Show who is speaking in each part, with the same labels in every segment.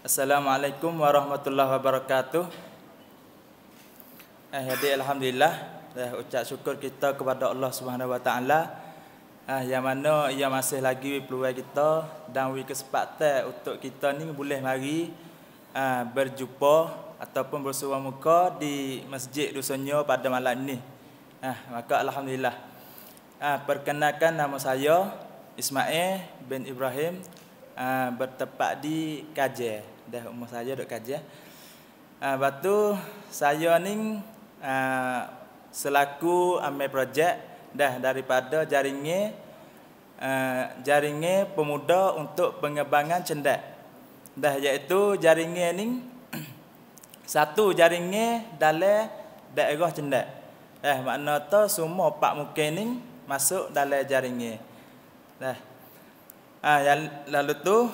Speaker 1: Assalamualaikum warahmatullahi wabarakatuh. Jadi alhamdulillah, ucap syukur kita kepada Allah Subhanahu wa taala yang mana ia masih lagi peluang kita dan kesempatan untuk kita ni boleh mari berjumpa ataupun bersua muka di Masjid Dusunnya pada malam ini. Maka alhamdulillah. Perkenalkan, nama saya Ismail bin Ibrahim, bertempat di Kajah. Dah umur saya duk Kajah. Batu saya ni selaku ambil projek daripada jaringan pemuda untuk pengembangan cendak. Iaitu jaringan ni satu jaringan dalam daerah cendak. Makna tu semua pak muka ni masuk dalam jaringan. Lalu tu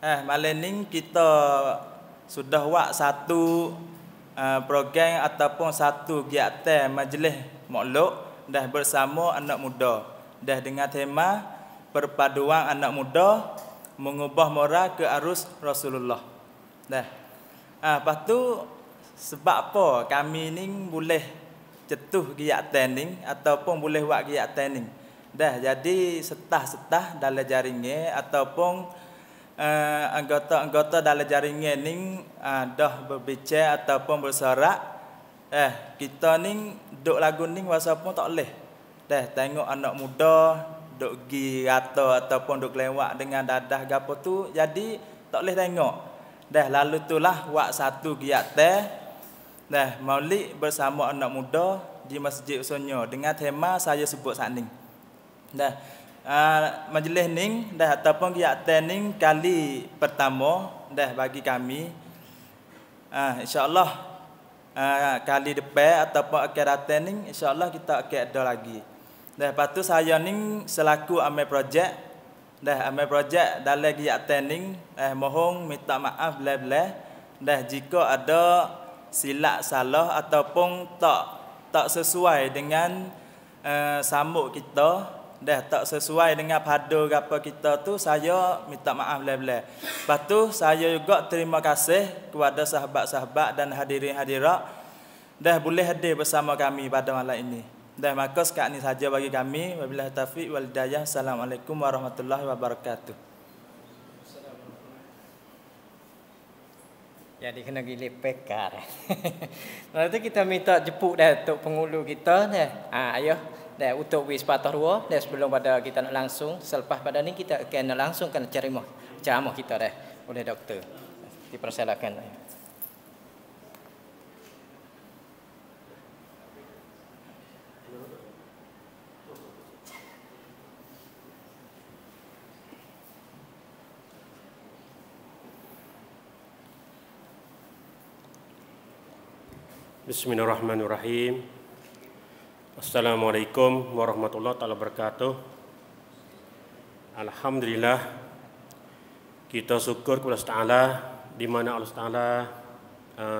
Speaker 1: malam ni kita sudah buat satu program ataupun satu kegiatan majlis makhluk bersama anak muda dengan tema perpaduan anak muda mengubah moral ke arus Rasulullah. Lepas tu sebab apa kami ni boleh cetuh kegiatan ni ataupun boleh buat kegiatan ni. Jadi setah-setah dalam jaringan ataupun anggota-anggota dalam jaringan ni dah berbicara ataupun bersorak. Kita ni duk lagu ni wasa pun tak boleh. Tengok anak muda duk gi rata ataupun duk lewat dengan dadah gapo tu, jadi tak boleh tengok. Lalu itulah buat satu kegiatan Maulid bersama anak muda di Masjid Dusunnya dengan tema saya sebut saat ni. Majlis ni ataupun kegiatan ni kali pertama bagi kami. InsyaAllah kali depan ataupun akhir datang ni insyaAllah kita akan ada lagi. Lepas tu saya ni selaku ambil projek dalam kegiatan ni, mohon minta maaf belah-belah jika ada silap salah ataupun tak sesuai dengan sambut kita, tak sesuai dengan pada apa kita tu, saya minta maaf belah-belah. Lepas tu saya juga terima kasih kepada sahabat-sahabat dan hadirin-hadirat boleh hadir bersama kami pada malam ini. Maka sekarang ini saja bagi kami. Wabillahi taufiq wal hidayah. Assalamualaikum warahmatullahi wabarakatuh.
Speaker 2: Jadi kena gili pekar. Nanti kita minta jemput untuk pengulu kita ayah untuk wis patah dua sebelum pada kita nak langsung, selepas pada ni kita akan langsung kena ceramah kita oleh doktor. Dipersilakan.
Speaker 3: Bismillahirrahmanirrahim. Assalamualaikum warahmatullahi wabarakatuh. Alhamdulillah, kita syukur kepada Allah Taala di mana Allah Taala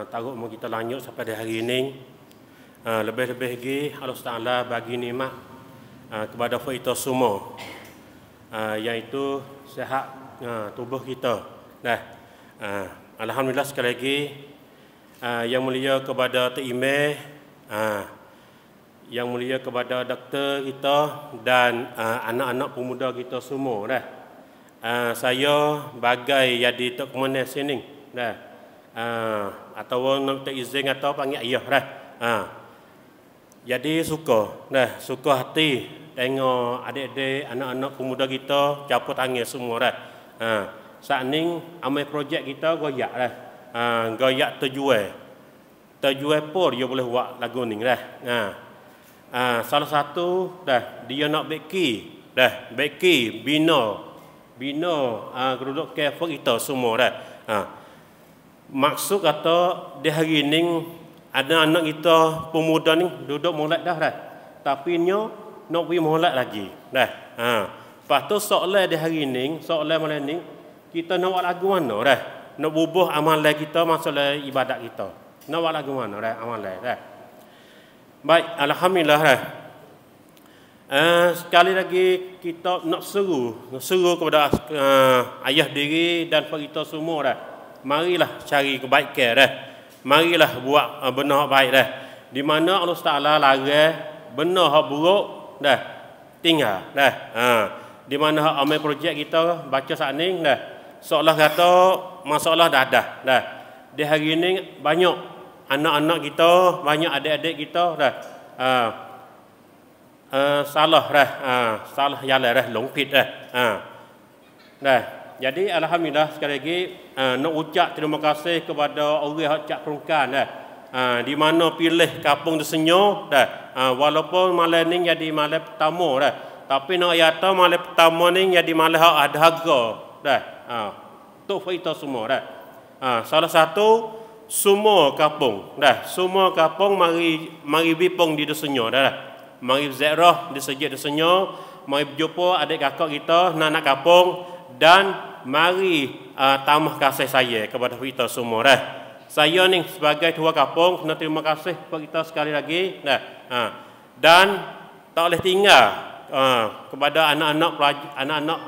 Speaker 3: taruh umur kita lanjut sampai hari ini. Lebih-lebih lagi Allah Taala bagi nikmat kepada kita semua, iaitu sihat tubuh kita. Alhamdulillah sekali lagi. Yang mulia kepada Tok Imam, yang mulia kepada doktor kita dan anak-anak pemuda kita semua saya bagai jadi tok komunis sini atau nak izin atau panggil ayah jadi suka hati tengok adik-adik anak-anak pemuda kita caput tangan semua saat ni amai projek kita goyak goyak terjual pun dia boleh buat lagu ni salah satu dia nak beki bina geruduk kefir kita semua maksud kata di hari ni ada anak kita pemuda ni duduk molek tapi nyo nak pergi molek lagi lepas tu soalan di hari ni soalan malam ni kita nak buat lagu mana nak bubuh amalan kita masalah ibadat kita. Nak buat lagu mana amalan Baik, alhamdulillah sekali lagi kita nak seru kepada ayah diri dan kita semua Marilah cari kebaikan dah. Marilah buat benda baik dah. Di mana Allah Taala larang benda hak buruk dah tinggal dah. Di mana amal projek kita baca saat ni dah. Seolah kata masalah dah dah. Di hari ini banyak anak-anak kita, banyak adik-adik kita dah salah dah, salah jalan dah, longpit dah. Dah. Jadi alhamdulillah sekali lagi nak ucap terima kasih kepada orang yang cak perungkan dah. Di mana pilih kampung Desenyo dah. Walaupun malam ni jadi malam pertama dah. Tapi nak yata malam pertama ni jadi malam ada harga dah. Untuk kita semua dah. Salah satu semua kampung dah. Semua kampung mari bipong di Desenyo dah. Mari ziarah di sejak Desenyo, mari berjumpa adik kakak kita nak kampung dan mari tambah kasih saya kepada kita semua dah. Saya ni sebagai tua kampung nak terima kasih kepada kita sekali lagi dah. Dan tak boleh tinggal kepada anak-anak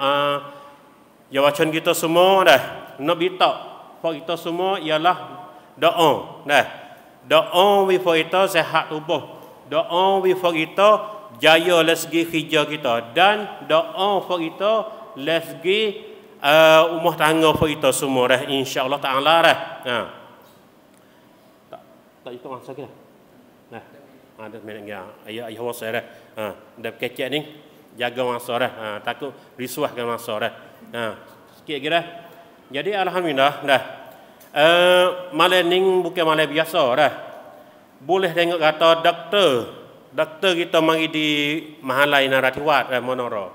Speaker 3: jawatan kita semua dah. Nak minta kepada kita semua ialah doa dah. Doa before kita sehat tubuh. Doa before kita jaya dari segi kerja kita dan doa for kita dari segi rumah tangga for kita semua dah insya-Allah taala dah. Tak itu masa kita. Nah, ada minit ya. Ayah wasa dah. Dah kecek ni jaga masa dah. Takut risuahkan masa dah. Sikit lagi dah. Jadi alhamdulillah dah. Malam ni bukan malam biasa dah. Boleh tengok kata doktor kita mari di Mahalai Naratiwat Monoro.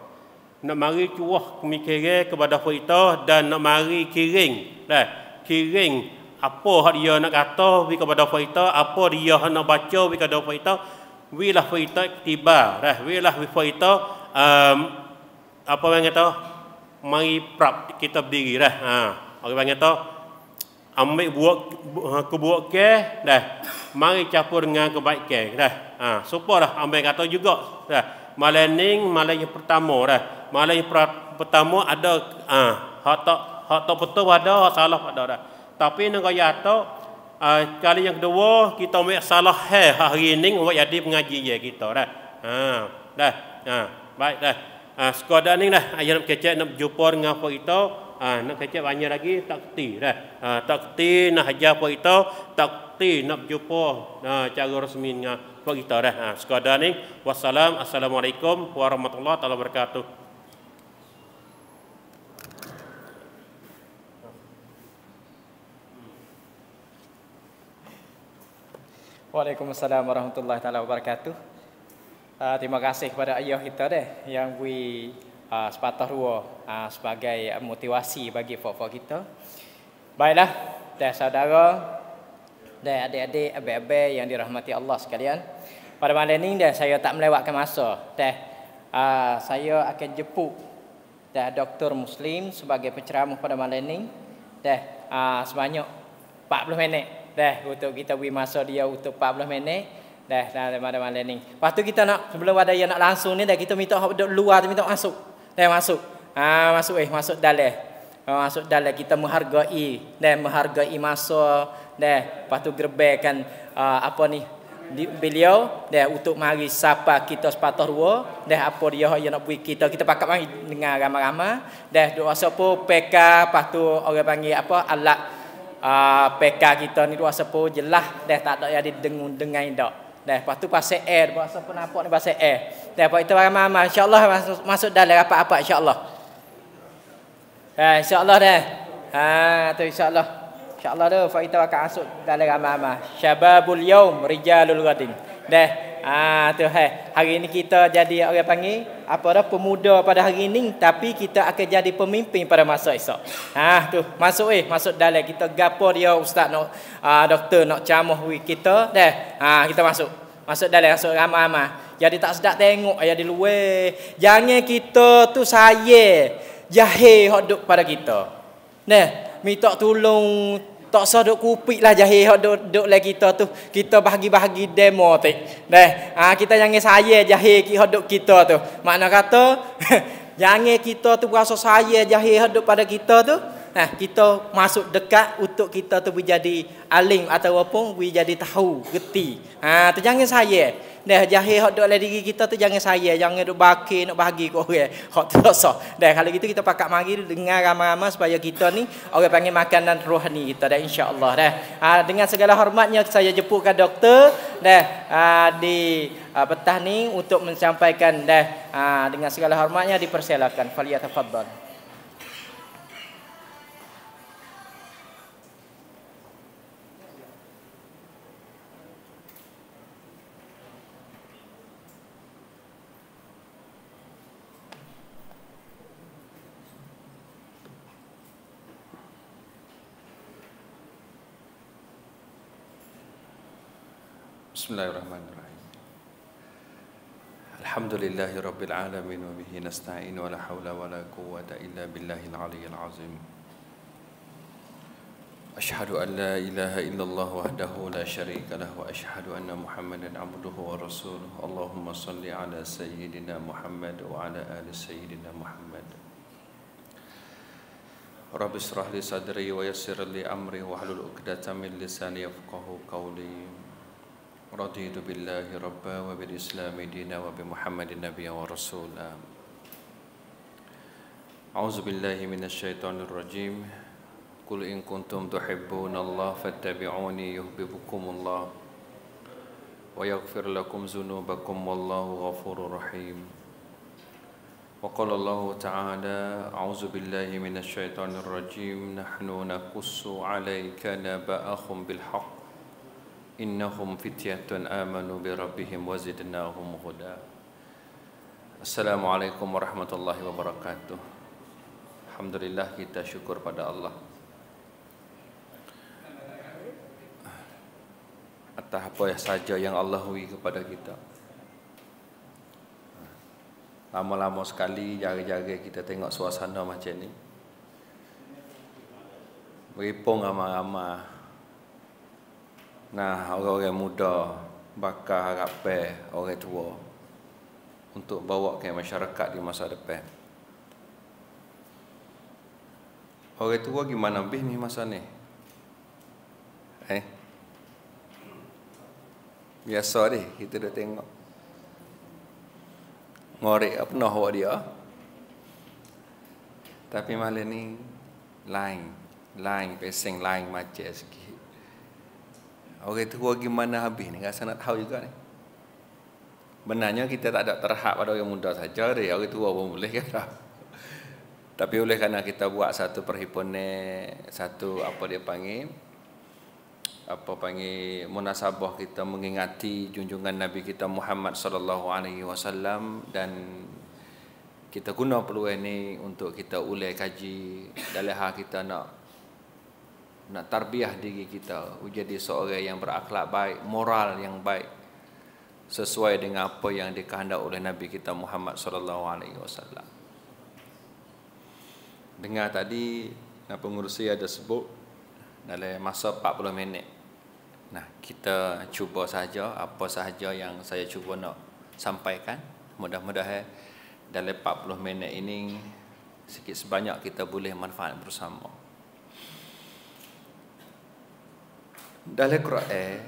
Speaker 3: Nak mari cuah pemikiran kepada kita dan nak mari kiring dah. Kiring apa hak dia nak kata kepada kita, apa dia nak baca kepada kita, wilah kita tiba dah. Wilah kita apa yang kata mari prap kita berdiri dah. Orang kata ambil buat keburukan dah. Mari campur dengan kebaikan dah. Supaya dah ambil kata juga dah. Malam ni malam yang pertama dah. Malam yang pertama ada hak tak betul ada, hak salah ada dah. Tapi nak kaya tu kali yang kedua kita ambil salah hari ni buat jadi pengaji je kita dah. Dah. Baik dah. Sekadar ni dah ayat nak kecek nak berjumpa dengan apa kita. Nak kecek banyak lagi tak kerti dah. Tak kerti nak hajar apa kita, tak kerti nak berjumpa cara rasmi dengan apa kita dah. Sekadar ni wassalam, assalamualaikum warahmatullahi wabarakatuh.
Speaker 2: Waalaikumsalam warahmatullahi wabarakatuh. Terima kasih kepada ayah kita deh yang beri sepatah dua sebagai motivasi bagi fok-fok kita. Baiklah, dah saudara, dah adik-adik, abang-abang yang dirahmati Allah sekalian. Pada malam ini dah saya tak melewatkan masa. Dah saya akan jemput dah Dr. Muslim sebagai penceramah pada malam ini. Dah sebanyak 40 minit. Dah untuk kita beri masa dia untuk 40 minit. Dah pada malam ni. Lepas tu kita nak sebelum ada yang nak langsung ni dah kita minta duduk luar tu minta masuk. Dah masuk. Masuk dalam. Masuk dalam kita menghargai masa dah. Lepas tu gerbekkan apa ni beliau dah untuk mari sapa kita sepatah dua dah apa dia yang nak beri kita pakat mari dengar ramai-ramai dah doa siapa PK lepas tu orang panggil apa alat PK kita ni dua sepo jelas dah tak ada yang dengar dak. Dah lepas tu pasal air bahasa apa nampak ni pasal air. Dah apa itu ramai-ramai insya-Allah masuk dalam apa-apa insya-Allah. Insya-Allah dah. Tu insya-Allah. Insya-Allah dah kita akan masuk dalam ramai-ramai. Syababul yaum rijalul ghadin. Dah tu hari ini kita jadi orang panggil apa dah pemuda pada hari ini tapi kita akan jadi pemimpin pada masa esok. Tu masuk dalam kita gapo dia ustaz nak doktor nak ceramah kita dah. Kita masuk dalam masuk ramai-ramai. Jadi tak sedap tengok ayah di luar. Jangan kita tu saya jahil hok duk pada kita. Nah, minta tolong tak usah duk kupik lah jahil hok duk lagi kita tu. Kita bahagi-bahagi demo tu. Dah. Kita jangan saya jahil hok duk kita tu. Makna kata jangan kita tu berasa saya jahil hok duk pada kita tu. Nah, kita masuk dekat untuk kita tu menjadi alim ataupun menjadi tahu, reti. Tu jangan saya. Dah jahil hak duk dalam diri kita tu jangan saya, jangan duk bakir nak bagi ke orang. Hak tu dosa. Dah kalau gitu kita pakat mari dengar ramai-ramai supaya kita ni orang panggil makanan rohani kita dah insya-Allah dah. Dengan segala hormatnya saya jemputkan doktor dah di petang ni untuk menyampaikan dah dengan segala hormatnya dipersilakan. Faliyatafaddal.
Speaker 4: Bismillahirrahmanirrahim. Alhamdulillahi rabbil alamin wa bihi nasta'in wa la hawla wa la quwwata illa billahil aliyyil azim. Ashhadu an la ilaha illallah wahdahu la syarika lahu wa ashhadu anna Muhammadan abduhu wa rasuluhu. Allahumma salli ala sayyidina Muhammad wa ala ali sayyidina Muhammad. Rabbi israh li sadri wa yassir li amri wa hlul 'uqdatam min lisani yafqahu qawli. Raditu billahi rabba wa bil islami dina wa bi Muhammadin nabiyya wa rasula. A'udzu billahi minasy syaithanir rajim. Qul in kuntum tuhibbunallaha fattabi'uni yuhibbukumullah wa yaghfir lakum dzunubakum wallahu ghafurur rahim. Wa qala Allah ta'ala a'udzu billahi minasy syaithanir rajim. Nahnu naqussu 'alaika naba'ahum bil haqq innahum fityatun amanu bi rabbihim wa zidnahum huda. Assalamualaikum warahmatullahi wabarakatuh. Alhamdulillah, kita syukur pada Allah atas apa saja yang Allah beri kepada kita. Lama-lama sekali jaga-jaga kita tengok suasana macam ni. Beripung ramai-ramai. Nah, orang-orang muda bakal harapan orang tua untuk bawa ke masyarakat di masa depan. Orang tua gimana bih ni masa ni? Biasa deh kita dah tengok. Ngorek apa noh awak dia. Tapi malam ni lain peseng lain macam sikit. Orang tua gimana habis ni? Rasa nak tahu juga ni. Benarnya kita tak ada terhad pada orang muda saja deh. Orang tua pun boleh kan? Tapi oleh kerana kita buat satu perhimpunan, satu apa dia panggil munasabah kita mengingati junjungan Nabi kita Muhammad sallallahu alaihi wasallam, dan kita guna peluang ni untuk kita ulai kaji dalam hal kita nak tarbiyah diri kita menjadi seorang yang berakhlak baik, moral yang baik sesuai dengan apa yang dikehendaki oleh Nabi kita Muhammad sallallahu alaihi wasallam. Dengar tadi pengurusi ada sebut dalam masa 40 minit. Nah, kita cuba saja apa sahaja yang saya cuba nak sampaikan. Mudah-mudahan dalam 40 minit ini sikit sebanyak kita boleh manfaat bersama. Dalam Quran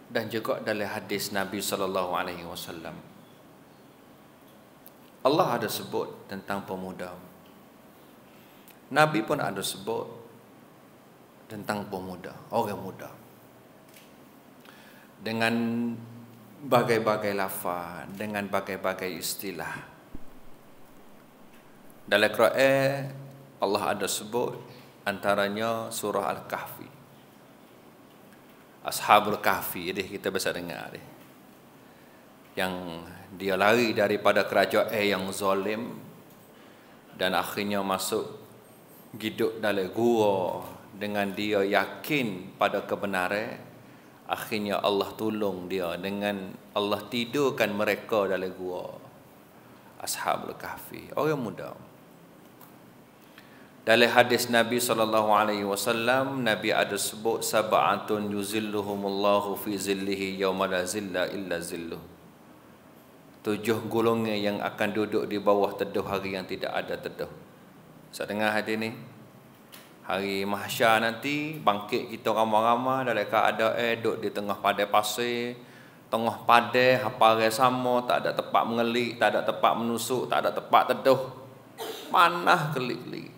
Speaker 4: dan juga dalam hadis Nabi sallallahu alaihi wasallam, Allah ada sebut tentang pemuda. Nabi pun ada sebut tentang pemuda, orang muda. Dengan bagai-bagai lafaz, dengan bagai-bagai istilah. Dalam Quran Allah ada sebut antaranya surah Al-Kahfi. Ashabul Kahfi, jadi kita bisa dengar dia. Yang dia lari daripada kerajaan yang zalim dan akhirnya masuk hidup dalam gua dengan dia yakin pada kebenaran. Akhirnya Allah tolong dia dengan Allah tidurkan mereka dalam gua. Ashabul Kahfi, orang muda. Dalam hadis Nabi SAW, Nabi ada sebut sab'atun yuzilluhumullahu fi zillihi yawma la zilla illa zilluh. 7 golongan yang akan duduk di bawah teduh hari yang tidak ada teduh. Saya dengar hadis ni. Hari mahsyar nanti bangkit kita ramai-ramai dalam keadaan duduk di tengah padang pasir, tengah padang hamparan sama, tak ada tempat mengelik, tak ada tempat menusuk, tak ada tempat teduh. Panas kelik-kelik.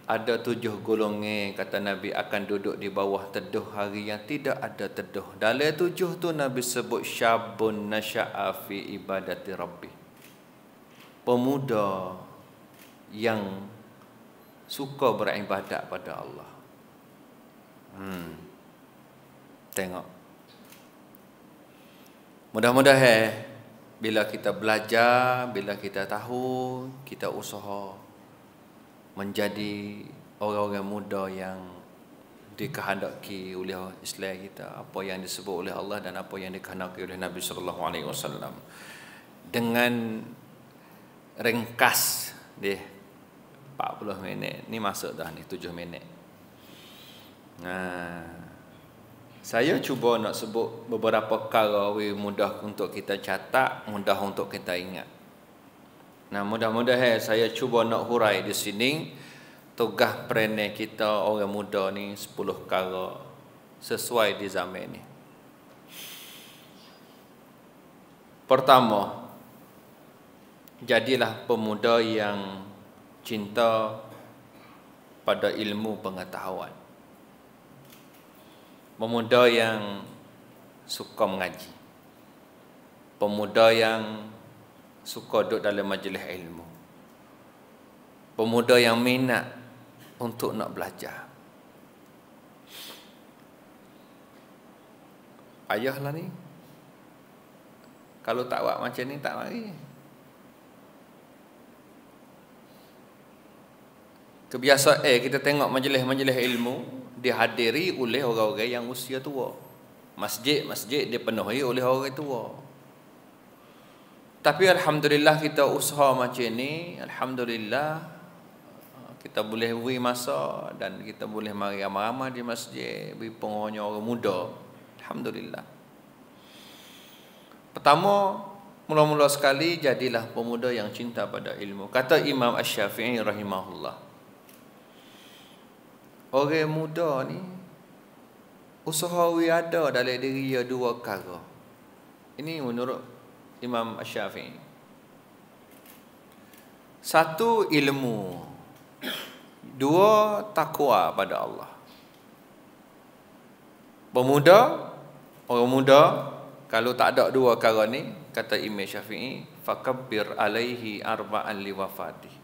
Speaker 4: Ada 7 golongan kata Nabi akan duduk di bawah teduh hari yang tidak ada teduh. Dalam 7 tu Nabi sebut syabun nasya'a fi ibadati rabbi. Pemuda yang suka beribadat pada Allah. Tengok. Mudah-mudahan bila kita belajar, bila kita tahu, kita usaha menjadi orang-orang muda yang dikehendaki oleh Islam kita, apa yang disebut oleh Allah dan apa yang dikehendaki oleh Nabi sallallahu alaihi wasallam. Dengan ringkas dia 40 minit ni masuk dah ni 7 minit. Saya cuba nak sebut beberapa perkara mudah untuk kita catat, mudah untuk kita ingat. Mudah-mudahan saya cuba nak hurai di sini tugas perangai kita orang muda ni 10 perkara sesuai di zaman ni. Pertama, jadilah pemuda yang cinta pada ilmu pengetahuan. Pemuda yang suka mengaji. Pemuda yang suka duduk dalam majlis ilmu. Pemuda yang minat untuk nak belajar. Ayahlah ni, kalau tak buat macam ni tak mari. Kebiasaan kita tengok majlis-majlis ilmu dihadiri oleh orang-orang yang usia tua. Masjid-masjid dipenuhi oleh orang tua. Tapi alhamdulillah kita usaha macam ni, alhamdulillah kita boleh beri masa dan kita boleh mari ramai-ramai di masjid, beri pengaruhnya orang muda. Alhamdulillah. Pertama, mula-mula sekali jadilah pemuda yang cinta pada ilmu. Kata Imam Asy-Syafi'i rahimahullah, orang muda ni usaha ada dalam diri dia 2 perkara. Ini menurut Imam Asy-Syafi'i. 1, ilmu. 2, takwa pada Allah. Orang muda kalau tak ada 2 perkara ni, kata Imam Syafi'i, fakabbir alaihi arba'an liwafati.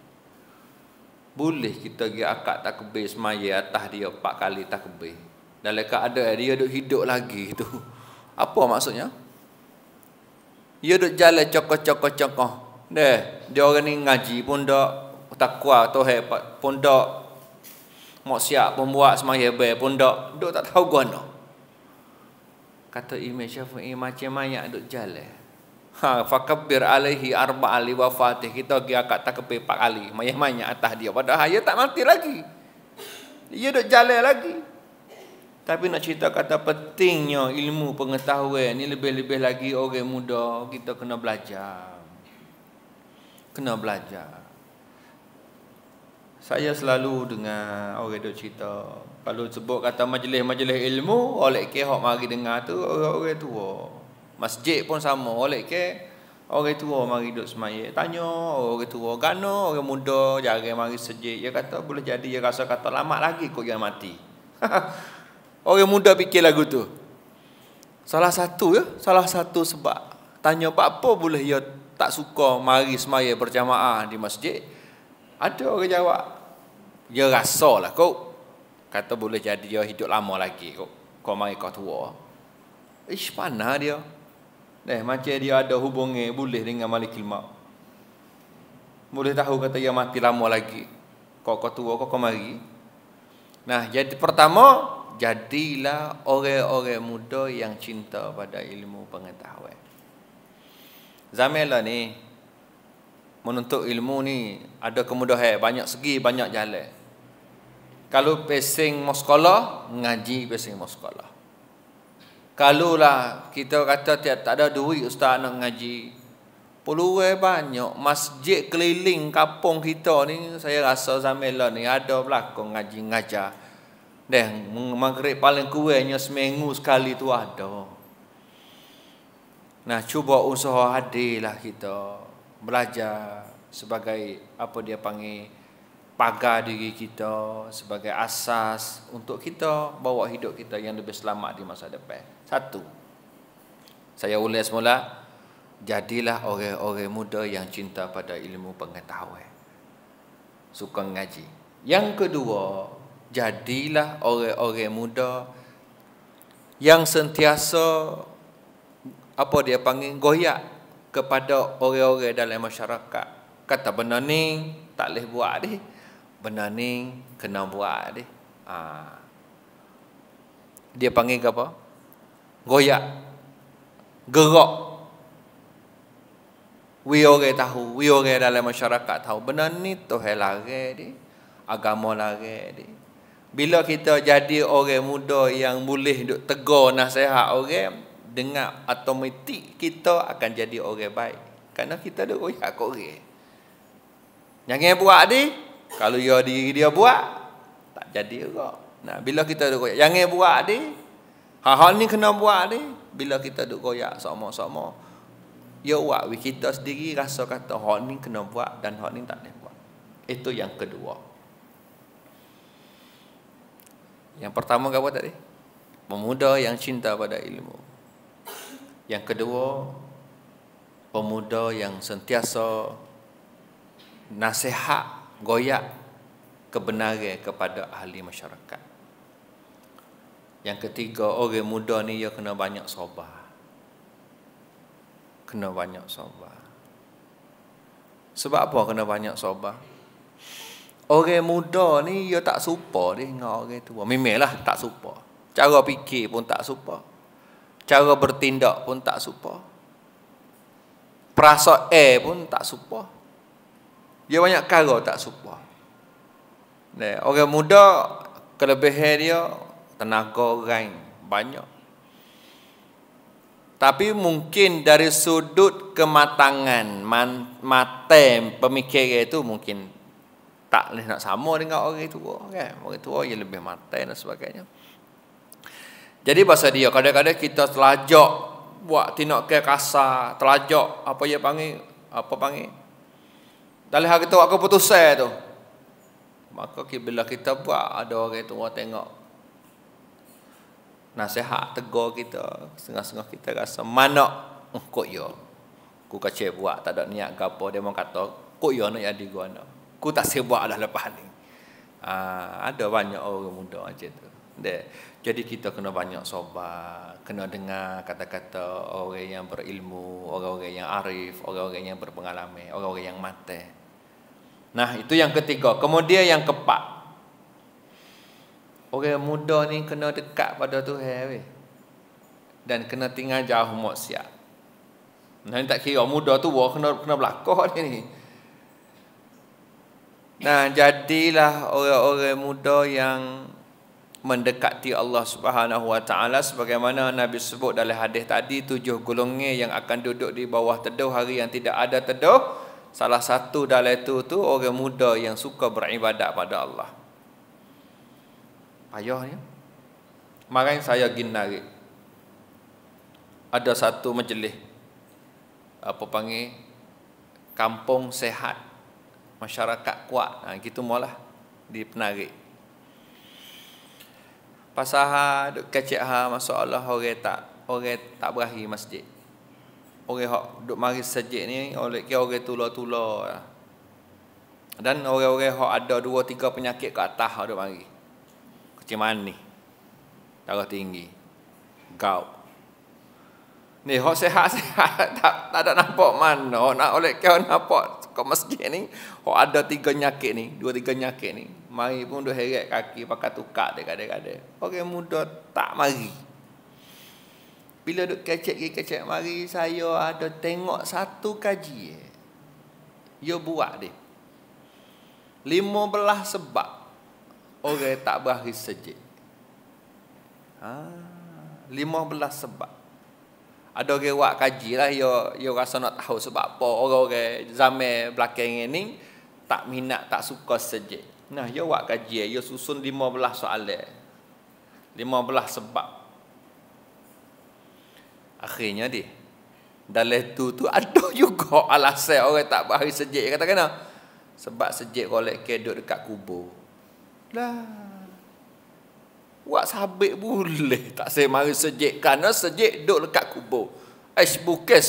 Speaker 4: Boleh kita pergi akad takbir semaya atas dia 4 kali takbir. Dalam keadaan dia duk hidup lagi tu. Apa maksudnya? Dia duk jalan cokoh-cokoh. Dia orang ni ngaji pun dak, takwa Tuhan pun dak, maksiat pun buat semaya pun dak, duk tak tahu guna. Kata Imam Syafi'i macam mana duk jalan. Fakabbir alaihi arba'an li wafatih. Kita pergi akad takbir 4 kali. Mayah-mayah atas dia. Padahal dia tak mati lagi. Dia duk jalan lagi. Tapi nak cerita kata pentingnya ilmu pengetahuan ni, lebih-lebih lagi orang muda kita kena belajar. Kena belajar. Saya selalu dengar orang duk cerita, kalau sebut kata majlis-majlis ilmu, oleh ke hok mari dengar tu orang-orang tua. Masjid pun sama, oleh ke orang tua mari duduk semaya. Tanya orang tua, gana orang muda jarang mari sejid. Dia kata boleh jadi dia rasa kata lama lagi kau yang mati. Orang muda fikir lagu tu. Salah satu sebab. Tanya apa boleh dia tak suka mari semaya berjamaah di masjid. Ada orang jawab, dia rasa lah kau. Kata boleh jadi dia hidup lama lagi kau mari kau tua. Ish panah dia. Macam dia ada hubungan boleh dengan Malikul Maut. Boleh tahu kata dia mati lama lagi. Kau tua kau mari. Jadi pertama, jadilah orang-orang muda yang cinta pada ilmu pengetahuan. Zaman lah ni menuntut ilmu ni ada kemudahan, banyak segi, banyak jalan. Kalau pesing mau sekolah, ngaji pesing mau sekolah. Kalau lah kita kata tak ada duit ustaz nak ngaji, Peluang banyak. Masjid keliling kampung kita ni, saya rasa Zamela ni ada belakang ngaji ngajar. Dan maghrib paling kurangnya seminggu sekali tu ada. Nah, cuba usaha hadirlah kita belajar sebagai apa dia panggil pagar diri kita, sebagai asas untuk kita bawa hidup kita yang lebih selamat di masa depan. Satu, saya ulas semula, jadilah orang-orang muda yang cinta pada ilmu pengetahuan, suka ngaji. Yang kedua, jadilah orang-orang muda yang sentiasa apa dia panggil goyak kepada orang-orang dalam masyarakat. Kata benda ni tak boleh buat deh, benda ni kena buat deh. Dia panggil apa? Goyak, gerak. We orang tahu, we orang dalam masyarakat tahu benda ni Tuhan larang deh, agama larang deh. Bila kita jadi orang muda yang boleh duk tegur nasihat orang, dengan automatik kita akan jadi orang baik. Kerana kita duk royak kat orang. Jangan buat ni, kalau diri dia buat, tak jadi juga. Nah, bila kita duk royak, jangan buat ni, hal-hal ni kena buat ni. Bila kita duk royak sama-sama, ya buat, kita sendiri rasa kata hal ni kena buat dan hal ni tak boleh buat. Itu yang kedua. Yang pertama apa tadi? Pemuda yang cinta pada ilmu. Yang kedua, pemuda yang sentiasa nasihat, goyak kebenaran kepada ahli masyarakat. Yang ketiga, orang muda ni dia kena banyak sabar. Kena banyak sabar. Sebab apa kena banyak sabar? Orang muda ni dia tak serupa dia dengan orang tua. Memanglah tak serupa. Cara fikir pun tak serupa. Cara bertindak pun tak serupa. Perasaan pun tak serupa. Dia banyak perkara tak serupa. Orang muda kelebihan dia tenaga orang banyak. Tapi mungkin dari sudut kematangan mata pemikiran itu mungkin tak boleh nak sama dengan orang tua kan. Orang tua dia lebih matang dan sebagainya. Jadi bahasa dia kadang-kadang kita telajak buat tindakan kasar, telajak apa dia panggil, dalam hal kita buat keputusan tu. Maka bila kita buat, ada orang tua tengok nasihat tegur kita, setengah-setengah kita rasa mana kok ya. Ku kacau buat tak ada niat ke apa, dia mau kata kok ya nak jadi gua nak. Ku tak sebab dah lepas ni. Ada banyak orang muda macam tu. Jadi kita kena banyak sabar, kena dengar kata-kata orang yang berilmu, orang-orang yang arif, orang-orang yang berpengalaman, orang-orang yang matang. Nah, itu yang ketiga. Kemudian yang keempat, orang muda ni kena dekat pada Tuhan dan kena tinggal jauh maksiat. Nah, ni tak kira muda tu kena belakang ni. Nah, jadilah orang-orang muda yang mendekati Allah Subhanahu wa taala sebagaimana Nabi sebut dalam hadis tadi, 7 golongan yang akan duduk di bawah teduh hari yang tidak ada teduh. Salah satu dalam itu tu orang muda yang suka beribadat pada Allah. Payahnya. Kemarin saya pergi narik. Ada satu majlis kampung sehat, masyarakat kuat. Gitu malah di Penarik. Pasal duk kecek masalah orang tak berakhir masjid. Orang hak duk mari masjid ni oleh ke orang tula-tula. Dan orang-orang hak ada 2-3 penyakit ke atas hak duk mari. Kecil mani, darah tinggi, gout. Ni hak sehat-sehat tak ada nampak mana. Nak oleh ke nampak kat masjid ni hak ada 3 penyakit ni, 2-3 penyakit ni. Mari pun duk heret kaki pakai tukar dia kadang-kadang. Orang muda tak mari. Bila duk kecek mari, saya ada tengok satu kaji. Dia buat dia 15 sebab orang tak berakhir sejid. 15 sebab. Ada orang buat kaji lah, yo rasa nak tahu sebab apa orang-orang zaman belakang ni tak minat, tak suka sejik. Nah, yo buat kaji, yo susun 15 soalan. 15 sebab. Akhirnya dalam tu ada juga alasan orang tak bahari sejik. Kata kena sebab sejik golek keduk dekat kubur. Lah. Buat sabit boleh tak saya mari sejik kerana sejik duduk dekat kubur. Bukan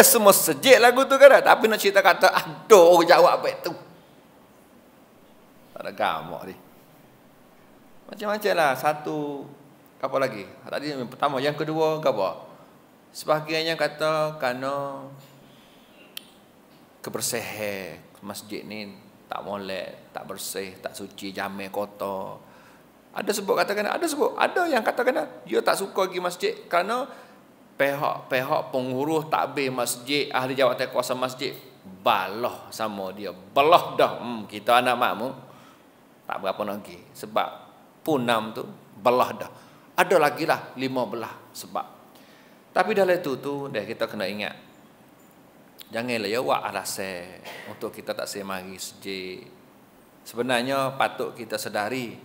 Speaker 4: semua sejik lagu tu kan. Tapi nak cerita kata ada orang jawab baik tu. Tak ada gamak ni. Macam-macam lah. Satu, apa lagi? Tadi yang pertama. Yang kedua, apa? Sebahagiannya kata kerana kebersihan masjid ni tak molek, tak bersih, tak suci, jamai kotor. Ada sebut katakan, ada yang katakan dia tak suka pergi masjid kerana pihak pengurus takbir masjid, ahli jawatan kuasa masjid balah sama dia. Belah dah. Kita anak makmum tak berapa nak pergi sebab punam tu belah dah. Ada lagi lah 15 sebab. Tapi dalam itu kita kena ingat. Janganlah ya buat alasan untuk kita tak semari masjid. Sebenarnya patut kita sedari,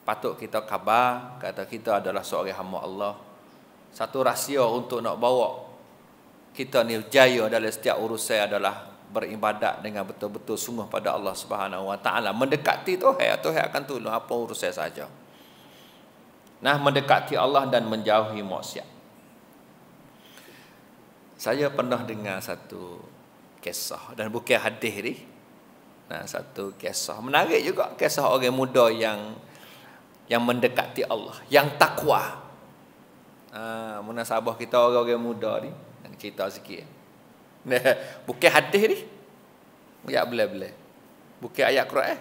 Speaker 4: patut kita khabar kata kita adalah seorang hamba Allah. Satu rahsia untuk nak bawa kita ni jaya dalam setiap urusan adalah beribadat dengan betul-betul sungguh pada Allah Subhanahu Wa Taala. Mendekati Tuhan akan tolong apa urusan saja. Nah, mendekati Allah dan menjauhi maksiat. Saya pernah dengar satu kisah dan bukan hadis ni. Nah, satu kisah menarik juga, kisah orang muda yang mendekati Allah, yang takwa. Munasabah kita orang-orang muda ni, nak cerita sikit. Bukan hadis ni. Ya boleh. Bukan ayat Quran.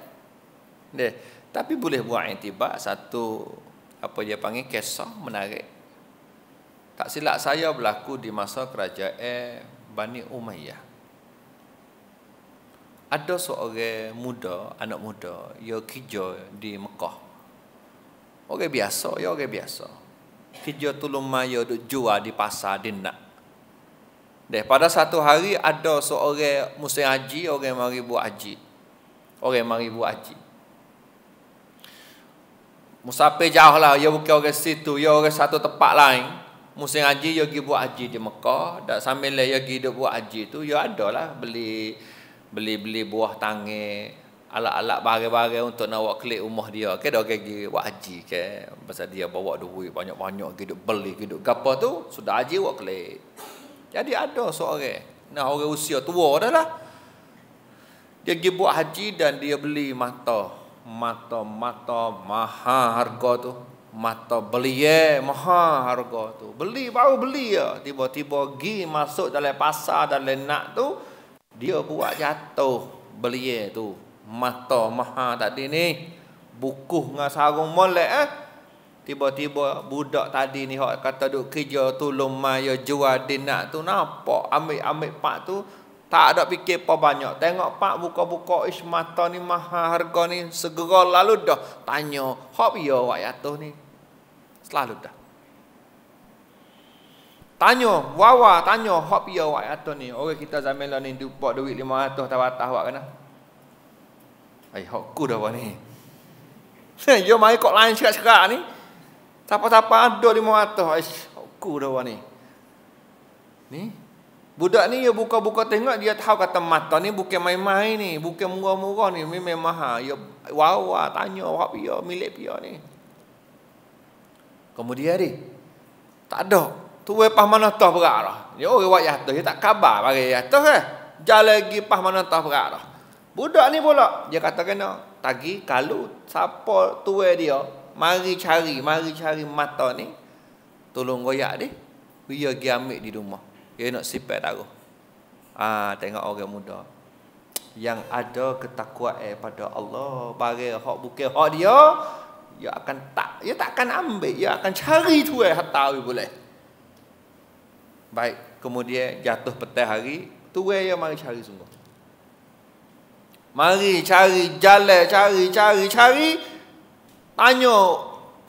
Speaker 4: Tapi boleh buat iktibar satu apa dia panggil kisah menarik. Tak silap saya berlaku di masa kerajaan Bani Umayyah. Ada seorang muda, anak muda, dia kerja di Mekah. Orang biasa, kerja tolong maya duk jual di pasar Dinak. Pada satu hari ada seorang musim haji, orang mari buat haji. Musafir jauh lah, dia bukan orang situ, dia orang satu tempat lain. Musim haji dia pergi buat haji di Mekah, dan sambil dia pergi buat haji tu, dia ada lah beli buah tangan, alat-alat barang-barang untuk nak buat klik rumah dia. Dia pergi buat haji ke, pasal dia bawa duit banyak-banyak, hidup beli, hidup gapo tu, sudah haji buat klik. Jadi ada seorang, orang usia tua dah lah. Dia pergi buat haji dan dia beli mata mahal harga tu. Mata beli mahal harga tu. Baru beli ya. Tiba-tiba pergi masuk dalam pasar dalam nak tu, dia buat jatuh beli tu. Mata mahal tadi ni bukuh dengan sarung molek Tiba-tiba budak tadi ni hak kata duk kerja tolong maya jual dinak tu, nampak ambil pak tu tak ada fikir apa banyak. Tengok pak buka-buka mata ni mahal harga ni, segera lalu dah tanya, hak biya awak jatuh ni? Selalu dah. Tanya, hak biya awak jatuh ni? Orang kita zaman lah ni buat duit 500 tawatas awak kena. Hakku dah awak ni. Dia mari kok lain cerak-cerak ni. Siapa-siapa ada 500. Aku dah ni. Ni. Budak ni dia buka-buka tengok, dia tahu kata mata ni bukan main-main ni, bukan murah-murah ni, memang mahal. Dia tanya apa dia milik dia ni. Kemudian ni tak ada. Tu pas mana tah berat dah. Dia orang buat jatuh, dia tak khabar bagi jatuh Jalan lagi pas mana tah berat dah. Budak ni pula dia kata kena tagi kalau siapa tuai dia mari cari mata ni, tolong goyak dia, dia pergi ambil di rumah. Dia nak sifat taruh. Tengok orang muda yang ada ketakwaan pada Allah, barang hak bukan hak dia takkan ambil, dia akan cari tuai hatta boleh. Baik, kemudian jatuh petang hari, tuai dia mari cari sungguh. Mari cari jalan, cari. Tanya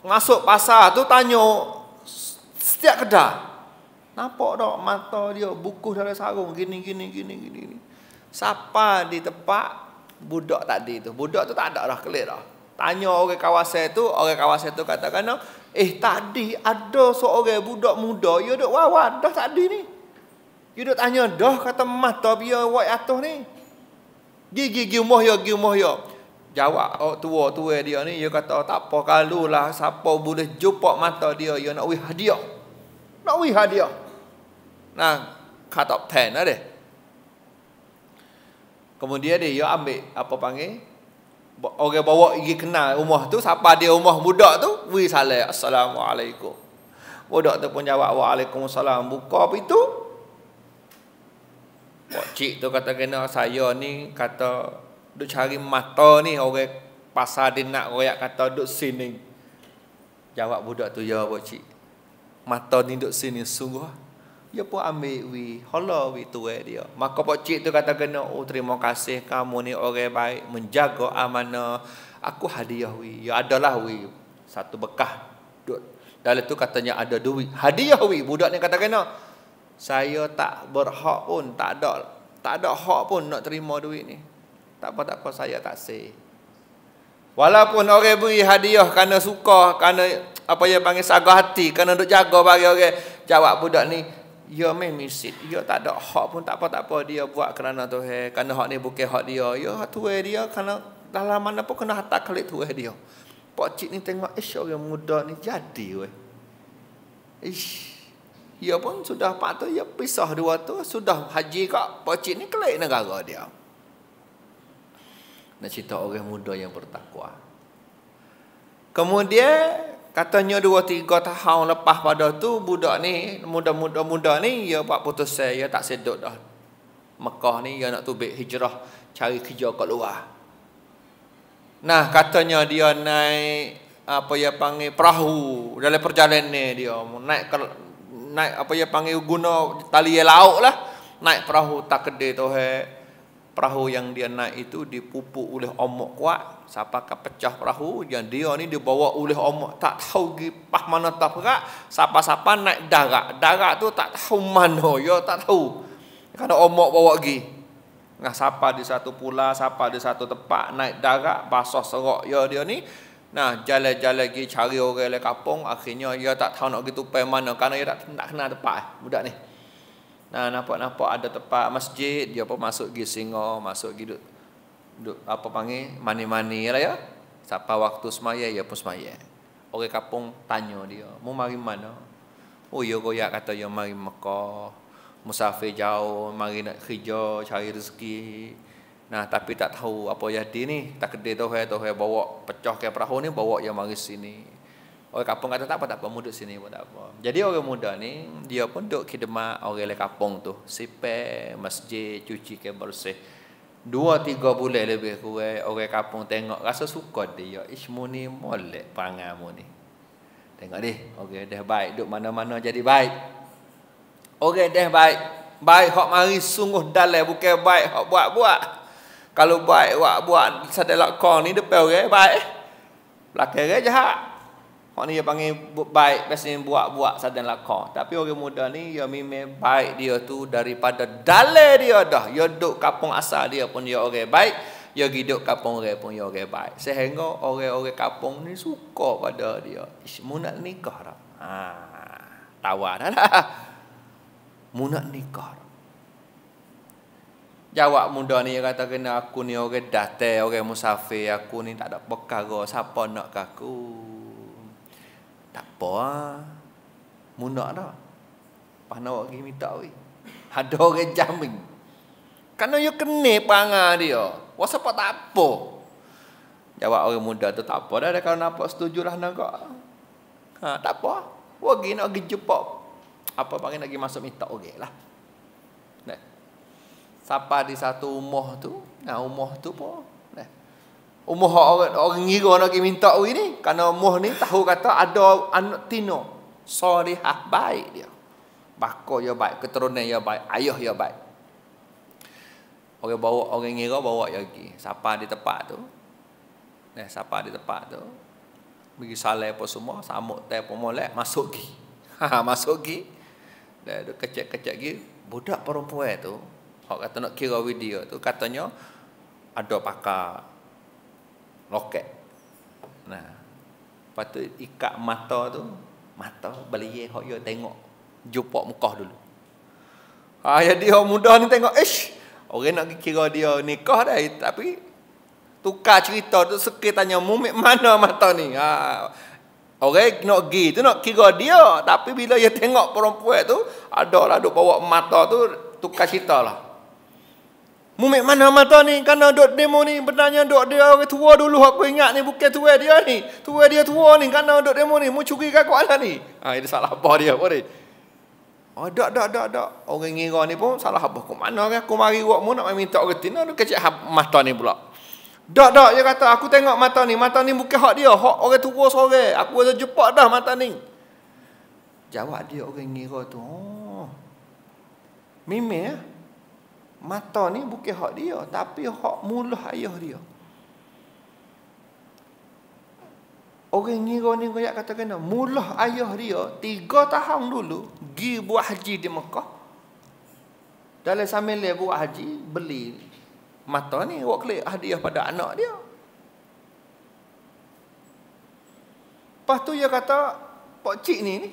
Speaker 4: masuk pasar tu, tanya Setiap kedai. Nampak tak mata dia bukuh dalam sarung gini. Siapa di tempat budak tadi tu? Budak tu tak ada dah, kelik dah. Tanya orang kawasan tu katakan, tadi ada seorang budak muda, dia duk wawan dah tadi ni. Dia duk tanya dah kata mata dia wak atas ni. Gi umah ya. Jawab tua dia ni, dia kata tak apa kalulah siapa boleh jumpa mata dia nak wi hadiah. Nah, kata pen ada. Kemudian dia ambil apa panggil? Orang bawa pergi kenal rumah tu, siapa dia rumah budak tu, wi salam, assalamualaikum. Budak tu pun jawab waalaikumsalam. Buka pintu. Pak cik tu kata kena saya ni kata duk cari mata ni, orang pasar dia nak royak kata duk sini. Jawab budak tu, ya pak cik. Mata ni duk sini sungguh. Dia pun ambil hala tua dia. Maka pak cik tu kata kena, terima kasih kamu ni orang baik, menjaga amanah. Aku hadiah ya adalah satu bekah. Dalam tu katanya ada duit. Hadiah budak ni kata kena, saya tak berhak pun, tak ada hak pun nak terima duit ni. Tak apa saya tak say. Walaupun orang beri hadiah kerana suka, kerana apa yang panggil sagah hati, kerana duk jaga bagi orang. Jawab budak ni, ya memisit, ya tak ada hak pun, tak apa dia buat kerana Tuhan, kerana hak ni bukan hak dia, ya hak Tuhan dia, kerana dalam mana pun kena hantar klik Tuhan dia. Pak cik ni tengok, orang muda ni jadi dia pun sudah patut dia pisah dua tu, sudah haji kat pak cik ni klik negara dia. Nak cerita orang muda yang bertakwa. Kemudian katanya 2-3 tahun lepas pada tu, budak ni, muda ni, dia buat putusan, dia tak sedut dah. Mekah ni, dia nak tubik hijrah, cari kerja kat luar. Nah, katanya dia naik, apa dia panggil, perahu, dalam perjalanan dia, naik apa dia panggil, guna tali laut lah, naik perahu tak kedai tu. Perahu yang dia naik itu dipupuk oleh ombak kuat. Siapa akan pecah perahu, dia ni dibawa oleh ombak. Tak tahu pergi pas mana tak perak. Siapa-siapa naik darat. Darat tu tak tahu mana. Ya tak tahu. Kerana ombak bawa pergi. Nah, siapa di satu pula, siapa di satu tempat. Naik darat, basah serok ya dia ni. Nah, jalan-jalan pergi cari orang di kampung. Akhirnya dia tak tahu nak pergi tupai mana. Kerana dia tak kenal tempat budak ni. Nah, nampak ada tempat masjid, dia pun masuk pergi singgah, masuk pergi duduk apa panggil, mani-mani lah ya. Siapa waktu semaya, dia pun semaya. Orang kampung tanya dia, mau mari mana? Oh, dia goyak kata dia mari Mekah, musafir jauh, mari nak kerja, cari rezeki. Nah, tapi tak tahu apa jadi ni. Tak kedai tu bawa pecah ke perahu ni, bawa dia mari sini. Orang kampung kata tak apa, mu duduk sini pun tak apa. Jadi orang muda ni, dia pun duduk khidmat orang kampung tu. Sipir, masjid, cuci ke bersih. 2-3 bulan lebih kurang, orang kampung tengok, rasa suka dia. Mu ni molek perangai mu ni. Tengok ni, orang dah baik, duduk mana-mana jadi baik. Orang dah baik. Baik, hak mari sungguh dalam, bukan baik, hak buat-buat. Kalau baik, buat sadar kau ni, depan orang baik. Belakang orang jahat. Orang ni dia panggil baik, biasanya buat-buat sadar lakar. Tapi orang muda ni, dia memang baik dia tu daripada dalam dia dah. Dia duduk kampung asal dia pun dia orang baik. Dia hidup kampung orang pun dia orang baik. Sehingga orang-orang kampung ni suka pada dia. Mu nak nikah tak? Tawar dah lah. Mu nak nikah tak? Jawab muda ni, dia kata kena aku ni orang datang, orang musafir. Aku ni tak ada perkara. Siapa nak ke aku? Tak apa, munak dah. Pas nak pergi minta ada orang jamin. Kerana dia kena perangai dia. Wasa apa tak apa. Jawab orang muda tu, tak apa dah. Kalau nampak setujulah nak. Tak apa. Pergi nak pergi jumpa. Apa panggil nak pergi masuk minta orang lah. Nah. Siapa di satu rumah tu. Nah, rumah tu pun. Umur orang ngira nak pergi minta ni. Kerana umur ni tahu kata ada anak tino. Solihah baik dia. Bako dia baik. Keturunan dia baik. Ayah dia baik. Orang ngira bawa dia pergi. Siapa di tempat tu. Siapa di tempat tu. Pergi salai apa semua. Samuk teh pun molek. Masuk pergi. Masuk gi. Dah kecek-kecek gi, budak perempuan tu, hok kata nak kira video tu katanya ada pakar loket. Nah, lepas tu ikat mata tu, mata belia hok yo tengok jupuk Mekah dulu. Jadi orang muda ni tengok, orang nak kira dia nikah dah, tapi tukar cerita tu sekir tanya mumik mana mata ni. Orang nak pergi tu nak kira dia, tapi bila dia tengok perempuan tu adalah duk bawa mata tu, tukar cerita lah. Mumik mana mata ni? Kerana duk demo ni benarnya duk dia orang tua dulu, aku ingat ni bukan tua dia ni. Tua dia tua ni kerana duk demo ni, mu curi kat kuala ni. Ini salah apa dia boleh. Tak. Orang ngira ni pun salah apa. Kau mana kan aku mari buat mu nak minta retina duk kecek mata ni pula. Tak, dia kata, aku tengok mata ni bukan hak dia, hak orang tua sore. Aku rasa jumpa dah mata ni. Jawab dia orang ngira tu, Mimih mata ni bukan hak dia, tapi hak mulah ayah dia. Orang ngira ni koyak kata kena, mulah ayah dia 3 tahun dulu, pergi buat haji di Mekah. Dalam sambil buat haji, beli mata ni awak klik hadiah pada anak dia. Lepas tu dia kata, pak cik ni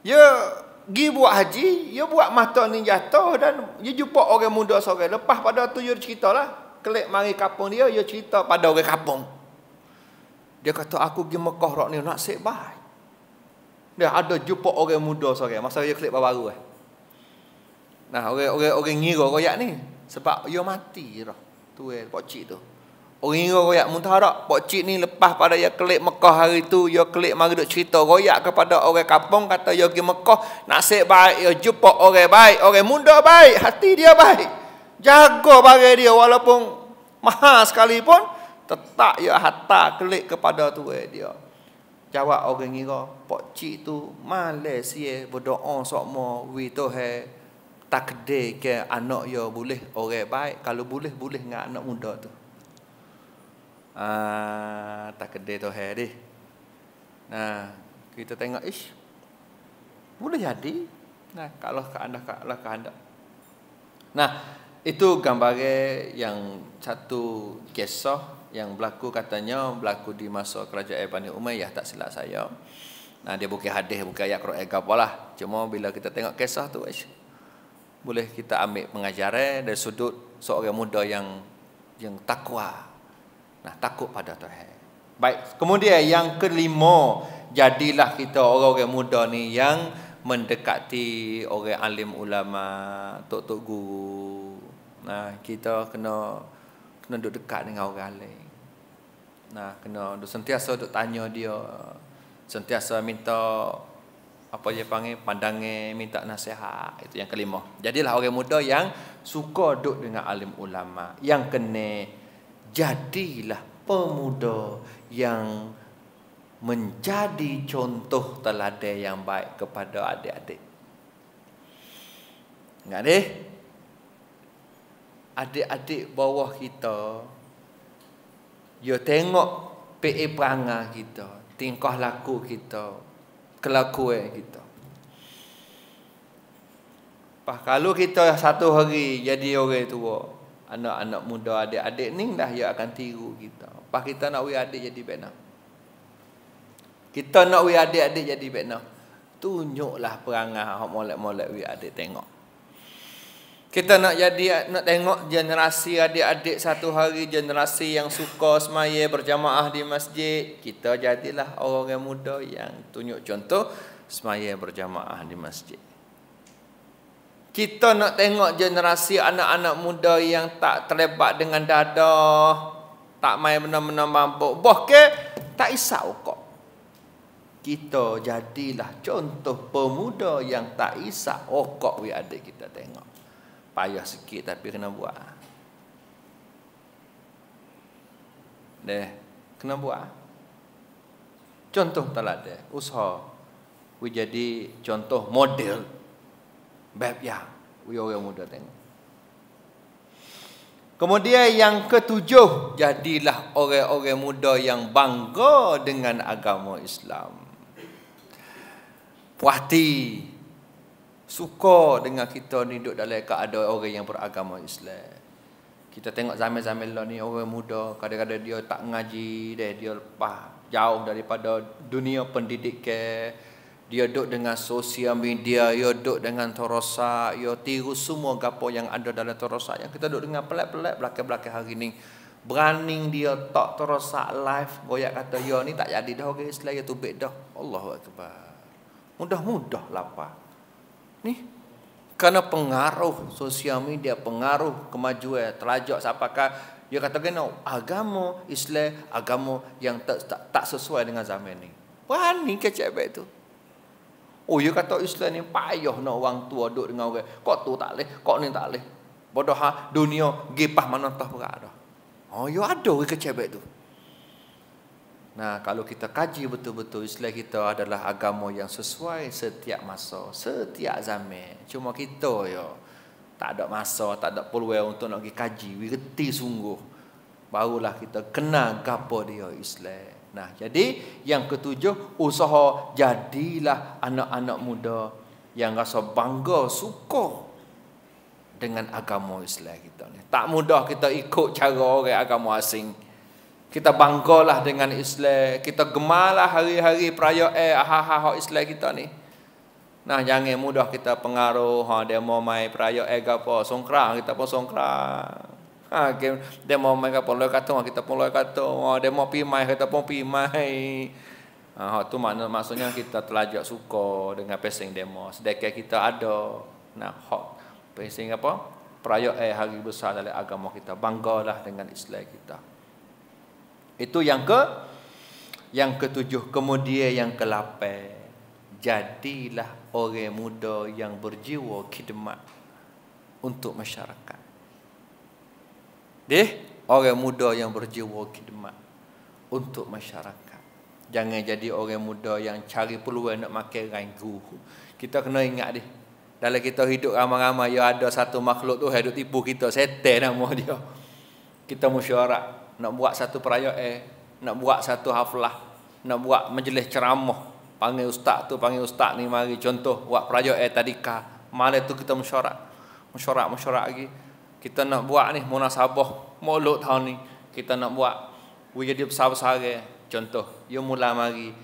Speaker 4: dia pergi buat haji, dia buat mata ni jatuh dan dia jumpa orang muda seorang. Lepas pada tu dia cerita lah, klik mari kampung dia cerita pada orang kampung. Dia kata, aku pergi Mekah rak ni nasib baik. Dia ada jumpa orang muda seorang masa dia klik baru. Nah, orang ngira koyak ni sebab dia mati dah. Tu pak cik tu. Orang ngira koyak muntah dak. Pak cik ni lepas pada dia klik Mekah hari tu, dia klik mari duk cerita koyak kepada orang kampung, kata dia pergi Mekah nasib baik, dia jumpa orang baik, orang muda baik, hati dia baik. Jaga barang dia walaupun mahal sekalipun, tetap dia hantar klik kepada tu dia. Jawab orang ngira, pak cik tu malas dia berdoa sokmo wi Tuhan takdir ke anak dia boleh orang baik, kalau boleh dengan anak muda tu. Takdir Tuhan deh. Nah, kita tengok boleh jadi. Nah, kalau kehendak. Nah, itu gambar yang satu kisah yang berlaku, katanya berlaku di masa kerajaan Bani Umayyah, tak silap saya. Nah, dia bukan hadis, bukan ayat Quran ke apalah. Cuma bila kita tengok kisah tu, boleh kita ambil pengajaran dari sudut seorang muda yang takwa. Nah, takut pada Tuhan. Baik, kemudian yang kelima, jadilah kita orang-orang muda ni yang mendekati orang alim ulama, tok-tok guru. Nah, kita kena duduk dekat dengan orang alim. Nah, kena sentiasa duk tanya dia, sentiasa minta apa dia panggil pandangan, minta nasihat. Itu yang kelima. Jadilah orang muda yang suka duduk dengan alim ulama. Yang kena, jadilah pemuda yang menjadi contoh teladan yang baik kepada adik-adik. Ingat deh, adik-adik bawah kita, dia tengok PA perangai kita, tingkah laku kita, kelakuan kita. Kalau kita satu hari jadi orang tua, anak-anak muda, adik-adik ni dah dia akan tiru kita. Kita nak we adik jadi benar. Kita nak we adik-adik jadi benar. Tunjuklah perangai hak molek-molek we adik tengok. Kita nak tengok generasi adik-adik satu hari, generasi yang suka semaya berjamaah di masjid. Kita jadilah orang muda yang tunjuk contoh semaya berjamaah di masjid. Kita nak tengok generasi anak-anak muda yang tak terlibat dengan dadah, tak main benda-benda mabuk, bahkan tak isap rokok. Kita jadilah contoh pemuda yang tak isap rokok we adik kita tengok. Payah sikit tapi kena buat. Kena buat. Contoh teladan, usaha. We jadi contoh model bab yang we orang muda tengok. Kemudian yang ketujuh, jadilah orang-orang muda yang bangga dengan agama Islam. puas hati, suka dengan kita ni duduk dalam keadaan orang yang beragama Islam. Kita tengok zaman-zaman lah ni orang muda kadang-kadang dia tak ngaji dia lepas jauh daripada dunia pendidikan. Dia duduk dengan sosial media, dia duduk dengan terosak, dia tiru semua gapo yang ada dalam terosak. Yang kita duduk dengan pelik-pelik belakang-belakang hari ni. Berani dia tak terosak live, goyak kata ya ni tak jadi dah orang Islam, ya tubik dah. Allahu Akbar. Mudah-mudah lapar. Ni kerana pengaruh sosial media, pengaruh kemajuan, terlajak siapakah dia kata kena agama Islam, agama yang tak sesuai dengan zaman ni. Berani kecebek tu. Oh, dia kata Islam ni payah nak orang tua duduk dengan orang. Kok tu tak leh, kok ni tak leh. Bodoh ha, dunia gipah mana tah berat dah. Oh, dia ada orang kecebek tu. Nah, kalau kita kaji betul-betul Islam kita adalah agama yang sesuai setiap masa, setiap zaman. Cuma kita ya tak ada masa, tak ada peluang untuk nak pergi kaji, reti sungguh. Barulah kita kenal gapo dia Islam. Nah, jadi yang ketujuh, usaha jadilah anak-anak muda yang rasa bangga, suka dengan agama Islam kita ni. Tak mudah kita ikut cara orang agama asing. Kita banggalah dengan Islam, kita gemarlah hari-hari perayaan Islam kita ni. Nah, jangan mudah kita pengaruh demo mai perayaan gapo, songkrang kita pun songkrang. Demo mai gapo loy kata kita pun loy kata, demo pimai kita pun pimai. Tu maksudnya kita telajak suka dengan pesing demo. Sedekah kita ada. Nah, pesing apa? Perayaan hari besar dalam agama kita. Banggalah dengan Islam kita. Itu yang ketujuh. Kemudian yang ke-8, jadilah orang muda yang berjiwa khidmat untuk masyarakat. Orang muda yang berjiwa khidmat untuk masyarakat. Jangan jadi orang muda yang cari peluang nak makan ranggu. Kita kena ingat dalam kita hidup ramai-ramai, ya ada satu makhluk tu hidup tipu kita, setan nama dia. Kita mesyuarat nak buat satu perayaan, nak buat satu haflah, nak buat majlis ceramah, panggil ustaz ni mari contoh buat perayaan tadika. Malam tu kita mesyuarat lagi. Kita nak buat ni munasabah Maulud tahun ni. Kita nak buat jadi besar-besar contoh, you mula mari.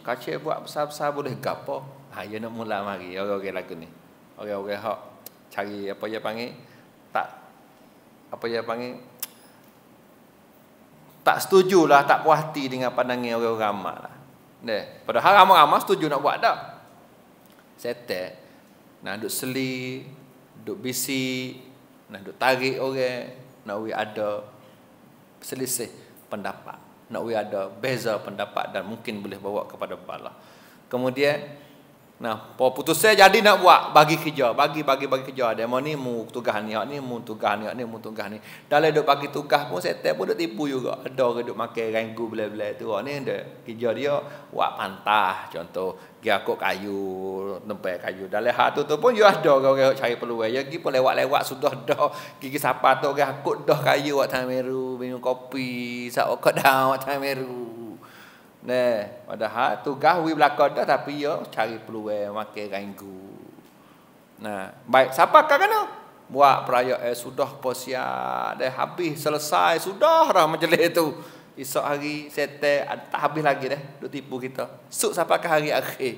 Speaker 4: Kacau buat besar-besar boleh gapo? You nak mula mari orang-orang lagu ni. Orang-orang hak cari apa dia panggil? Tak setujulah, tak puas hati dengan pandangan orang ramai lah. Padahal ramai-ramai setuju nak buat dah. Setek. Nak duduk seli, duduk bisi, nak duduk tarik orang, nak ada selisih pendapat, nak ada beza pendapat dan mungkin boleh bawa kepada bala. Kemudian putusnya jadi nak buat bagi kerja, bagi kerja. Demo ni mu tugas ni, hak ni mu tugas ni. Dalam duk bagi tugas pun setan pun duk tipu juga. Ada orang duk makan ranggu bela-bela tu. Ni ada kerja dia buat pantah contoh, dia akuk kayu, tempat kayu. Dalam hak tu pun dia ada orang cari peluang. Dia pergi pun lewat-lewat sudah dah. Gigi siapa tu orang akuk dah kayu buat Tameru, minum kopi, sak okok dah buat Tameru. Padahal tugas we belakang dah tapi ya cari peluang makan ranggu. Baik, siapa kena buat perayaan sudah posiat dah habis selesai sudah dah majlis tu. Esok hari setan tak habis lagi dah duk tipu kita. Suk sampai ke hari akhir.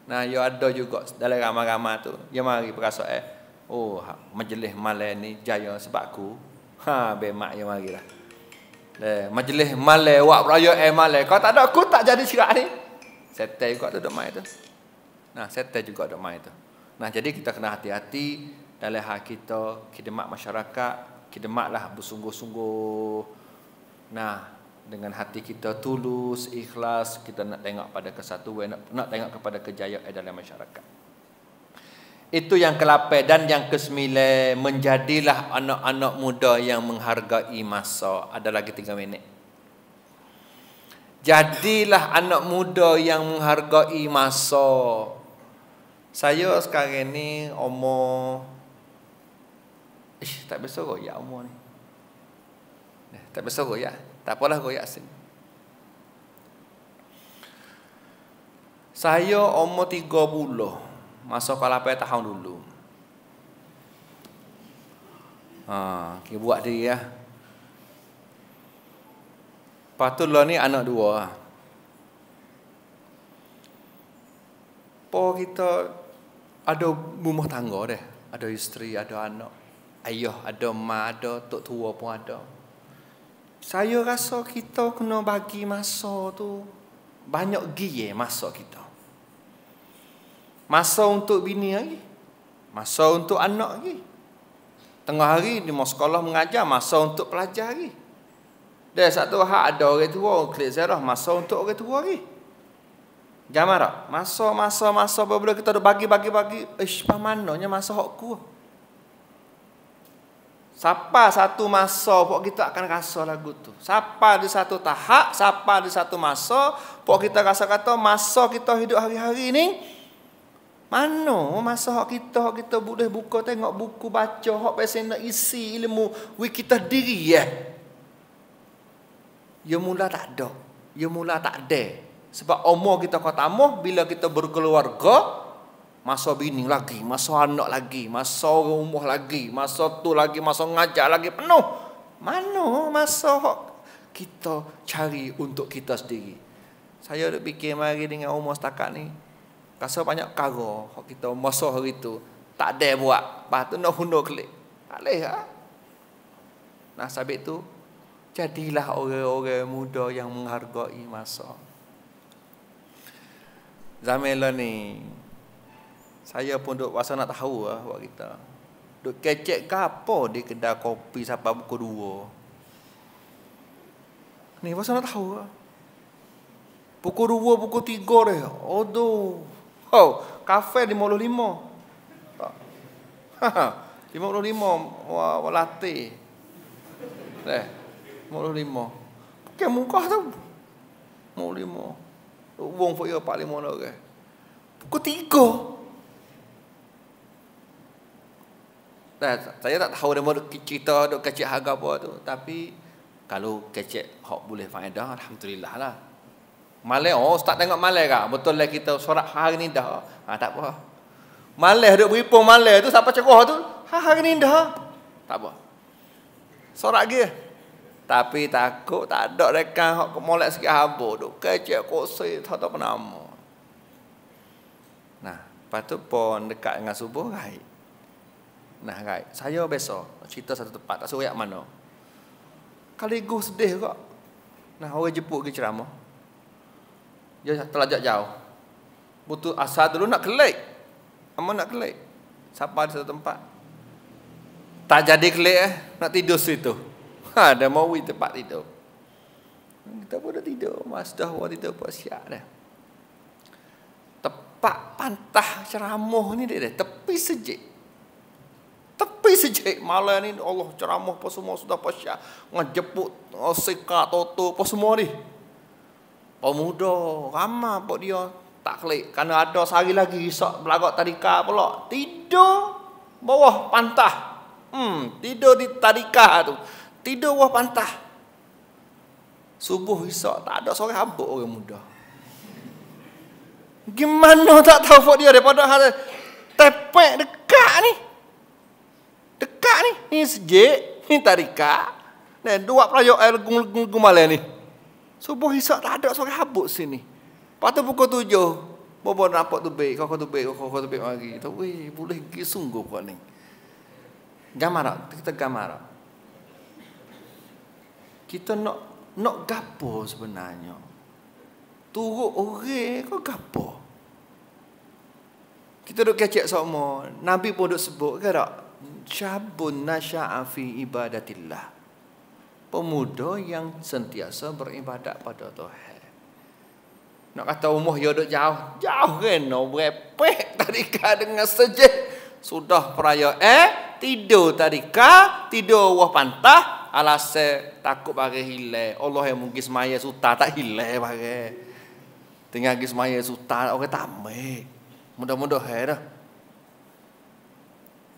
Speaker 4: Ya ada juga dalam ramai-ramai tu. Dia mari perasaan majlis malam ni jaya sebabku. Bemak dia marilah. Majlis malam buat perayaan malam. Kalau tak ada aku tak jadi syirak ni. Setan juga duduk main tu. Setan juga duduk main tu. Jadi kita kena hati-hati dalam hak kita khidmat masyarakat, khidmatlah bersungguh-sungguh. Dengan hati kita tulus, ikhlas, kita nak tengok pada kesatuan, nak tengok kepada kejayaan dalam masyarakat. Itu yang ke-8 dan yang ke-9, menjadilah anak-anak muda yang menghargai masa. Ada lagi 3 minit. Jadilah anak muda yang menghargai masa. Saya sekarang ni umur tak biasa royak umur ni. Tak biasa royak. Tak apalah royak sini. Saya umur 30. Masa kalau 8 tahun dulu. Kita buat diri ya. Lepas tu lah ni anak 2. Po kita ada rumah tangga deh. Ada isteri, ada anak. Ayah, ada mak, ada tok tua pun ada. Saya rasa kita kena bagi masa tu banyak giye masa kita. Masa untuk bini lagi. Masa untuk anak lagi. Tengah hari di sekolah mengajar, masa untuk pelajar lagi. Dan satu hak ada orang tua, klik zarah, masa untuk orang tua lagi. Jangan marah. Masa bila kita dah bagi. Pamananya masa hokku. Siapa satu masa pok kita akan rasa lagu tu. Siapa di satu tahap, siapa di satu masa pok kita rasa kata masa kita hidup hari-hari ni mana masa kita boleh buka tengok buku baca hak pasal nak isi ilmu kita diri ya. Ya mula tak ada. Sebab umur kita kau tambah bila kita berkeluarga, masa bini lagi, masa anak lagi, masa rumah lagi, masa tu lagi, masa ngajar lagi penuh. Mana masa kita cari untuk kita sendiri? Saya dah fikir mari dengan umur setakat ni, rasa banyak perkara kita masa hari tu tak ada buat. Lepas tu nak hundur klik. Tak boleh ha? Nah sabit tu jadilah orang-orang muda yang menghargai masa. Zaman ni saya pun duk rasa nak tahu lah buat kita. Duk kecek ke apa di kedai kopi sampai pukul 2. Ni rasa nak tahu lah. Pukul 2, pukul 3 dah. Aduh. Kafe 55. Tak. 55 latte. 55. Pakai muka tu. 55. Wong foya 45 orang. Pukul 3. Saya tak tahu dia mau cerita duk kecil harga apa tu, tapi kalau kecil hok boleh faedah alhamdulillah lah. Malai start tengok malai kah? Betul lah kita sorak hari ni dah. Tak apa. Malai duk beripung malai tu siapa cerah tu? Hari ni dah. Tak apa. Sorak lagi. Tapi takut tak ada rekan hok molek sikit habuk duk kecil kosoi tak tahu nama. Nah, lepas tu pun dekat dengan subuh right. Nah, right. Saya besok cerita satu tempat, tak suruh yak mana. Kaligus sedih kok. Nah, orang jemput pergi ceramah. Dia terlajak jauh. Butuh asal dulu nak kelik. Amat nak kelik. Siapa di satu tempat. Tak jadi kelik nak tidur situ. Dah mau tempat tidur. Kita pun dah tidur. Mas dah orang tidur pun siap dah. Tepat pantah ceramah ni dia tepi sejik. Malam ni Allah ceramah apa semua sudah pasya. Ngejeput sika toto apa semua ni. Pemuda ramai apa dia tak klik. Kerana ada sehari lagi esok belagak tadika pula. Tidur bawah pantah. Tidur di tadika tu. Tidur bawah pantah. Subuh esok tak ada seorang habuk orang muda. Gimana tak tahu dia daripada tepek dekat ni. Ni sejik, ni tarika. Dan dua pelayak air gumalai ni. Subuh esok tak ada seorang habuk sini. Lepas tu pukul 7. Bobo nampak tu baik, kau tu baik lagi. Tu boleh pergi sungguh kau ni. Gamar kita gamar. Kita nak gapo sebenarnya. Turut orang kau gapo. Kita duk kecek semua. Nabi pun duk sebut ke tak? Syabun nasya'a fi ibadatillah. Pemuda yang sentiasa beribadat pada Tuhan. Nak kata umur dia duk jauh kan, no berepek tadika dengan sejik. Sudah peraya tidur tadika, tidur wah pantah, alase takut bagi hilang. Allah yang mungkin semaya suta tak hilang bagi. Tinggal lagi semaya suta orang tak ambil. Mudah-mudahan dah.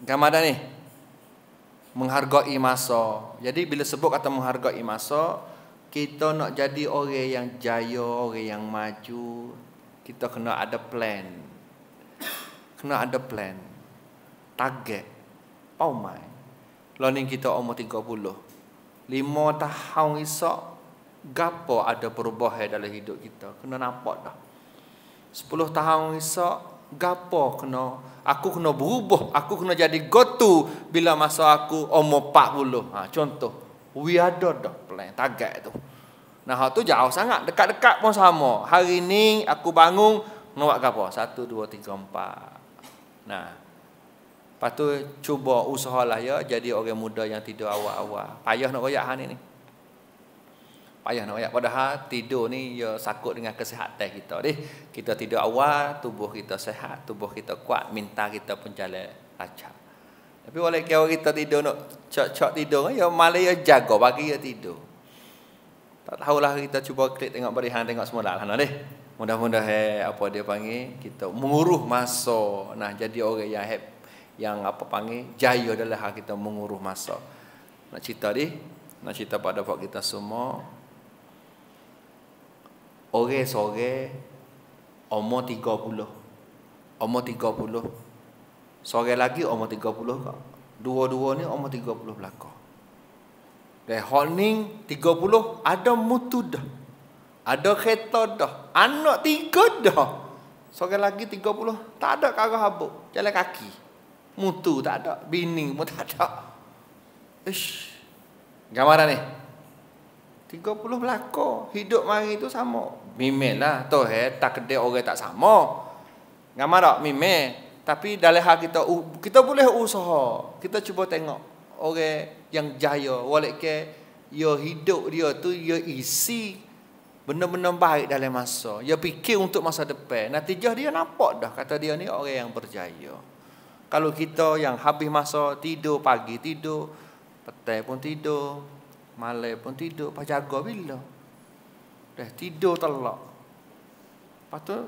Speaker 4: Gamada ni menghargai masa. Jadi bila sebut kata menghargai masa, kita nak jadi orang yang jaya, orang yang maju. Kita kena ada plan. Kena ada plan. Target. Paumai. Lalu kita umur 30. 5 tahun esok, gapo ada perubahan dalam hidup kita. Kena nampak dah. 10 tahun esok, gapo aku kena berubah. Aku kena jadi go-to bila masa aku umur 40. Contoh. We ada dah plan. Target tu. Nah, tu jauh sangat. Dekat-dekat pun sama. Hari ni aku bangun, nak buat apa? 1, 2, 3, 4. Nah, lepas tu cuba usahalah ya jadi orang muda yang tidur awal-awal. Payah nak royak hari ni. Payah nak royak. Padahal tidur ni ya sakut dengan kesihatan kita. Kita tidur awal, tubuh kita sehat, tubuh kita kuat, minta kita pun jalan lancar. Tapi walaupun kita tidur nak cok-cok tidur, ya malah ya jaga bagi ya tidur. Tak tahulah kita cuba klik tengok berihan tengok semula lah mudah-mudahan apa dia panggil kita menguruh masa. Nah, jadi orang yang apa panggil jaya adalah kita menguruh masa. Nak cerita pada pak kita semua. Orang sore umur 30. Umur 30. Sore lagi umur 30 kak. Dua-dua ni umur 30 belakang. Honing 30 ada mutu dah. Ada kereta dah. Anak 3 dah. Seorang lagi 30 tak ada karah habuk. Jalan kaki. Mutu tak ada. Bini pun tak ada. Ish. Gambaran ni. 30 belakang. Hidup mari tu sama. Mimel lah. Toh tak kedai orang tak sama. Gambar tak? Mimel. Tapi dalam hal kita boleh usaha. Kita cuba tengok orang yang jaya, walaupun dia hidup dia tu dia isi benda-benda baik dalam masa. Dia fikir untuk masa depan. Natijah dia nampak dah kata dia ni orang yang berjaya. Kalau kita yang habis masa tidur pagi tidur, petang pun tidur, malam pun tidur, apa jaga bila? Dah tidur telak. Lepas tu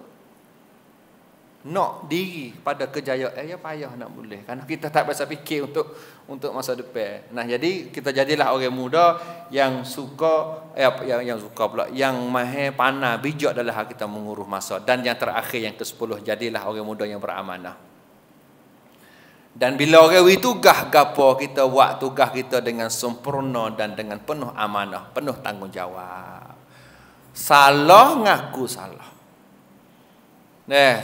Speaker 4: nak diri pada kejayaan ya payah nak boleh kerana kita tak biasa fikir untuk masa depan. Nah, jadi kita jadilah orang muda yang suka yang suka pula yang mahir pandai bijak dalam hal kita menguruh masa. Dan yang terakhir yang ke-10, jadilah orang muda yang beramanah. Dan bila orang tugas gapo kita buat tugas kita dengan sempurna dan dengan penuh amanah, penuh tanggungjawab. Salah ngaku salah.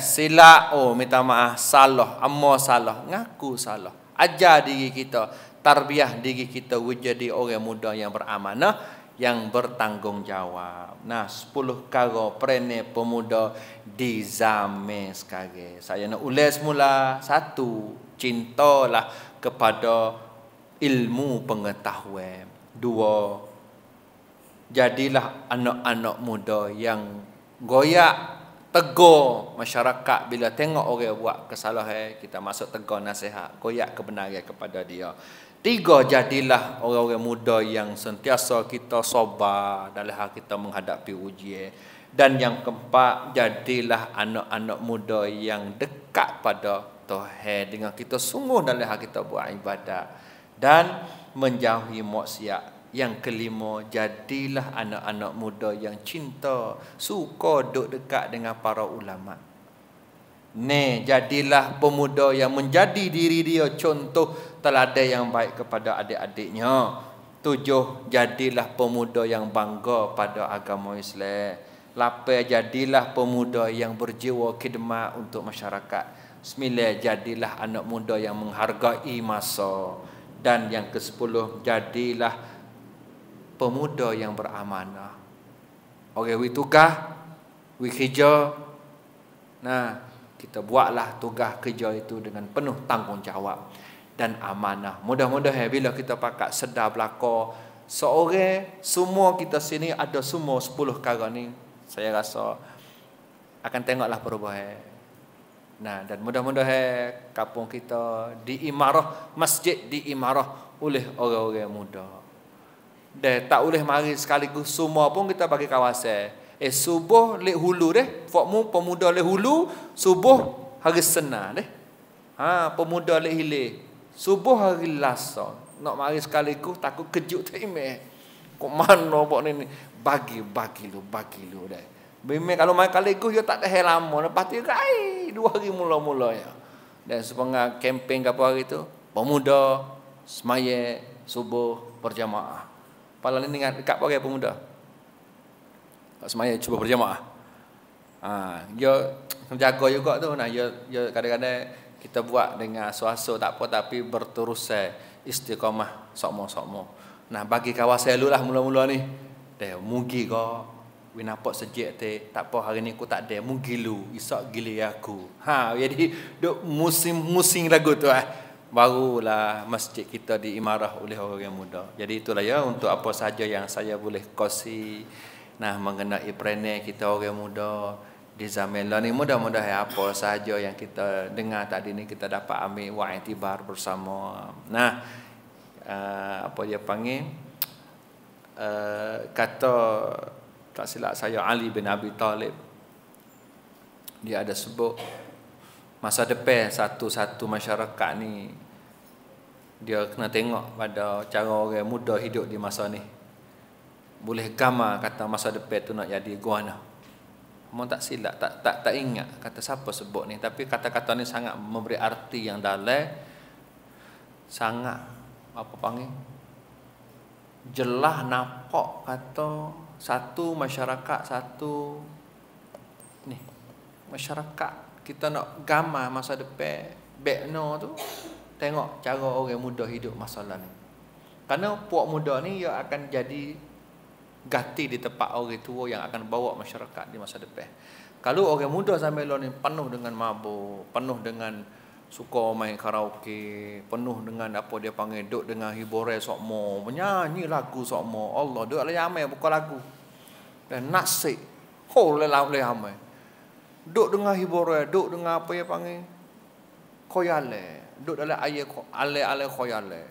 Speaker 4: Silap, minta maaf, salah, salah, ngaku salah. Ajar diri kita, tarbiyah diri kita menjadi orang muda yang beramanah, yang bertanggungjawab. Nah, 10 perkara perene pemuda di zaman sekarang. Saya nak ulas semula. 1, cintalah kepada ilmu pengetahuan. 2, jadilah anak-anak muda yang goyak tegur masyarakat bila tengok orang buat kesalahan, kita masuk tegur nasihat, koyak kebenaran kepada dia. 3, jadilah orang-orang muda yang sentiasa kita sabar dalam hal kita menghadapi ujian. Dan yang keempat, jadilah anak-anak muda yang dekat pada Tuhan dengan kita sungguh dalam hal kita buat ibadat dan menjauhi maksiat. Yang kelima, jadilah anak-anak muda yang cinta, suka duduk dekat dengan para ulama. Jadilah pemuda yang menjadi diri dia contoh teladan yang baik kepada adik-adiknya. 7, jadilah pemuda yang bangga pada agama Islam. 8, jadilah pemuda yang berjiwa khidmat untuk masyarakat. 9, jadilah anak muda yang menghargai masa. Dan yang ke-10, jadilah pemuda yang beramanah. Orang tugas, kerja. Nah, kita buatlah tugas kerja itu dengan penuh tanggungjawab dan amanah. Mudah-mudahan bila kita pakat sedar belaka, seorang semua kita sini ada semua 10 perkara ni, saya rasa akan tengoklah perubahan. Nah, dan mudah-mudahan kampung kita diimarah, masjid diimarah oleh orang-orang muda. Dan tak boleh mari sekaligus semua pun kita bagi kawasan. Subuh lek hulu fakmu pemuda lek hulu, subuh hari Senin pemuda lek hilir. Subuh hari Selasa. Nak mari sekaligus takut kejut tak imeh. Kok mana buat ni? Bagi lu. Bimbing kalau main kaligus dia tak tahan lama. Lepas tu kai 2 hari mula-mulanya. Dan sepengah kempen ke apa hari tu, pemuda semaya subuh berjamaah. Pala ni ingat dekat apa pemuda? Semaya cuba berjamaah. Dia jaga juga tu. Nah, dia kadang-kadang kita buat dengan suasa tak apa tapi berterusan istiqamah sokmo-sokmo. Nah, bagi kawasan lu lah mula-mula ni. Dah mugi kau winapok sejak te tak apa hari ni aku tak ada mugi lu esok gili aku. Jadi duk musim lagu tu barulah masjid kita diimarah oleh orang yang muda. Jadi itulah ya untuk apa saja yang saya boleh kongsi mengenai perangai kita orang muda di zaman ni. Mudah-mudahan apa saja yang kita dengar tadi ni kita dapat ambil wa'itibar bersama. Apa dia panggil? Kata tak silap saya Ali bin Abi Talib, dia ada sebut masa depan satu masyarakat ni dia kena tengok pada cara orang muda hidup di masa ni. Boleh gambar kata masa depan tu nak jadi guana. Mau tak silap, tak ingat kata siapa sebut ni, tapi kata-kata ni sangat memberi arti yang dalam, sangat apa panggil jelas nampak kata satu masyarakat ni masyarakat kita nak gambar masa depan bekno tu tengok cara orang muda hidup masalah ni. Karena puak muda ni ia akan jadi ganti di tempat orang tua yang akan bawa masyarakat di masa depan. Kalau orang muda zaman ni penuh dengan mabuk, penuh dengan suka main karaoke, penuh dengan apa dia panggil duk dengan hiburan sokmo, menyanyi lagu sokmo. Allah duk le amai buka lagu. Dan nasik oleh amai. Duk dengan hiburan, duk dengan apa dia panggil khoyale, duk dalam ayat ale khoyale.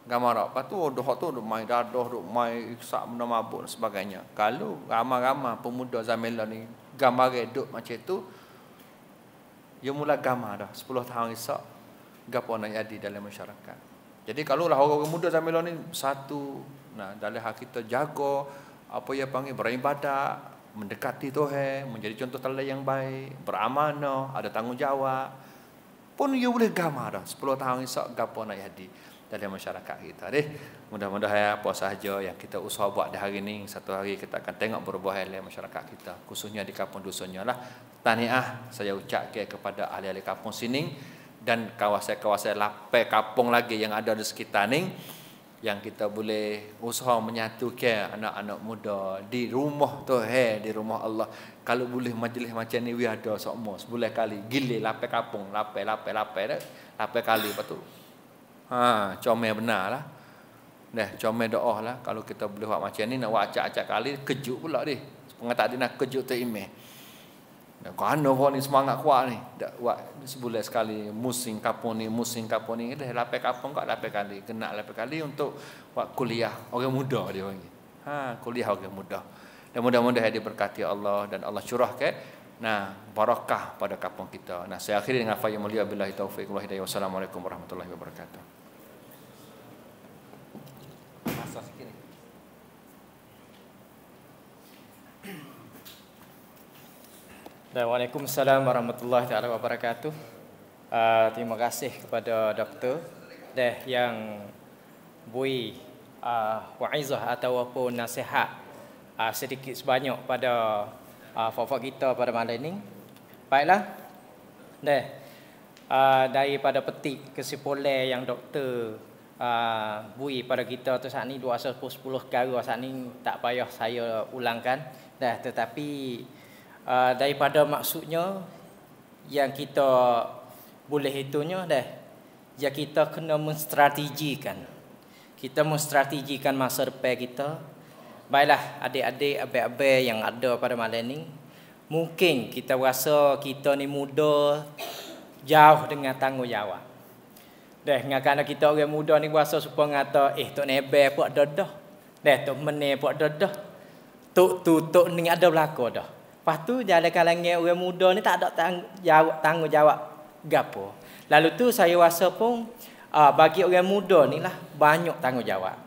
Speaker 4: Gamar apa tu doh tu main dadah, duk main iksak benda mabuk dan sebagainya. Kalau ramai-ramai pemuda zaman ni gambar duk macam tu, dia mula gamar dah 10 tahun esok gapo nak jadi dalam masyarakat. Jadi kalau lah orang muda zaman ni satu dalam hak kita jaga apa yang panggil beribadat, mendekati Tuhan, menjadi contoh teladan yang baik, beramanah, ada tanggungjawab, pun dia boleh gamar dah 10 tahun esok gapo nak jadi dalam masyarakat kita. Mudah-mudahan apa sahaja yang kita usaha buat di hari ini, satu hari kita akan tengok perubahan dalam masyarakat kita, khususnya di kampung dusunnya lah. Tahniah saya ucapkan kepada ahli-ahli kampung sini dan kawasan-kawasan lapai kampung lagi yang ada di sekitar ni, yang kita boleh usaha menyatukan anak-anak muda di rumah Tuhan, di rumah Allah. Kalau boleh majlis macam ni we ada semua sebulan kali gile lapai kampung, lapai kali betul. Comel benar lah. Comel doa lah. Kalau kita boleh buat macam ni, nak buat acak-acak kali, kejut pula dia. Pengatak dia nak kejut terimeh. Kerana orang ni semangat kuat ni. Dak buat sebulan sekali, musim kapung ni. Dah lapai kapung kat lapai kali. Kena lapai kali untuk buat kuliah orang muda dia panggil. Kuliah orang muda. Dan mudah-mudahan diberkati Allah dan Allah curahkan barakah pada kampung kita. Saya akhiri dengan fa ya mulia billahi taufiq wal hidayah. Wassalamualaikum warahmatullahi wabarakatuh. Masa sikit ni.
Speaker 2: Waalaikumsalam warahmatullahi taala wabarakatuh. Terima kasih kepada doktor yang bui waizah ataupun nasihat sedikit sebanyak pada fofok kita pada malam ini. Baiklah. Daripada petik kesimpulan yang doktor bui pada kita tu saat ni 210 perkara saat ni tak payah saya ulangkan tetapi daripada maksudnya yang kita boleh hitungnya ya kita kena menstrategikan. Kita menstrategikan masa depan kita. Baiklah adik-adik, abang-abang yang ada pada malam ni, mungkin kita rasa kita ni muda jauh dengan tanggungjawab. Kerana kita orang muda ni rasa supaya ngata tok nebe puak dadah. Tok mene puak dadah. Tok ni ada belaka dah. Lepas tu dalam kalangan orang muda ni tak ada tanggungjawab gapo. Lalu tu saya rasa pun bagi orang muda ni lah banyak tanggungjawab.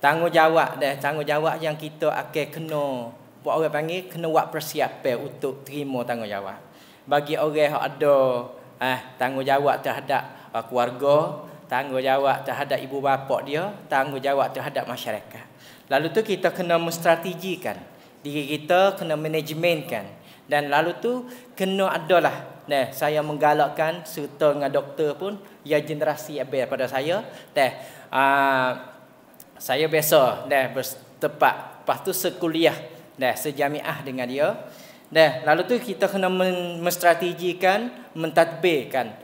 Speaker 2: Tanggungjawab yang kita akan kena Apa orang panggil kena buat persiapan untuk terima tanggungjawab. Bagi orang yang ada tanggungjawab terhadap keluarga, tanggungjawab terhadap ibu bapa dia, tanggungjawab terhadap masyarakat. Lalu tu kita kena menstrategikan diri kita, kena manajemenkan. Dan lalu tu kena adalah saya menggalakkan serta dengan doktor pun ya generasi abang pada saya. Saya biasa bertepat lepas tu sekuliah sejamiah dengan dia. Lalu tu kita kena menstrategikan, mentadbirkan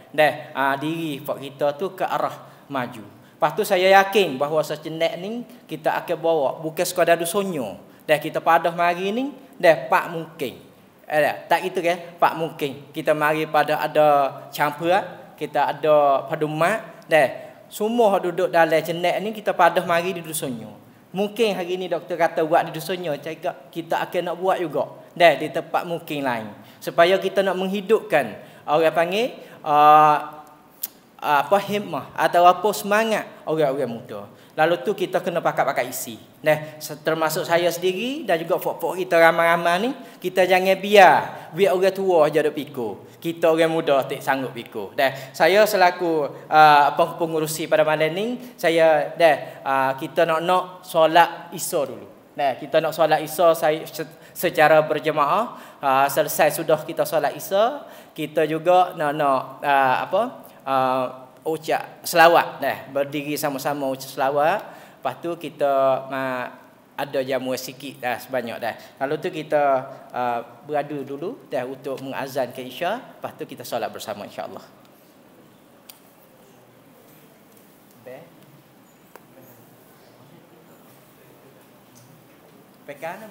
Speaker 2: diri kita tu ke arah maju. Lepas tu saya yakin bahawa sejenak ni kita akan bawa bukan sekadar dusonyo. Kita padah mari ni pak mungkin. Tak itu kan? Pak mungkin kita mari pada ada campuran, kita ada padumat semua duduk dalam jenak ni kita padah mari di dusonyo. Mungkin hari ni doktor kata buat di dusonyo, kita akan nak buat juga di tempat mungkin lain. Supaya kita nak menghidupkan orang panggil himmah atau semangat orang-orang muda. Lalu tu kita kena pakat-pakat isi. Termasuk saya sendiri dan juga fok-fok kita ramai-ramai ni, kita jangan biar orang tua aja duk pikir. Kita orang muda tak sanggup pikir. Saya selaku pengurusi pada malam ni, saya kita nak solat Isya dulu. Kita nak solat Isya secara berjemaah. Selesai sudah kita solat Isya, kita juga nak ucap selawat berdiri sama-sama ucap selawat. Lepas tu kita ada jamu sikit sebanyak Lalu tu kita beradu dulu untuk mengazankan Isya. Lepas tu kita solat bersama insya-Allah. Pekan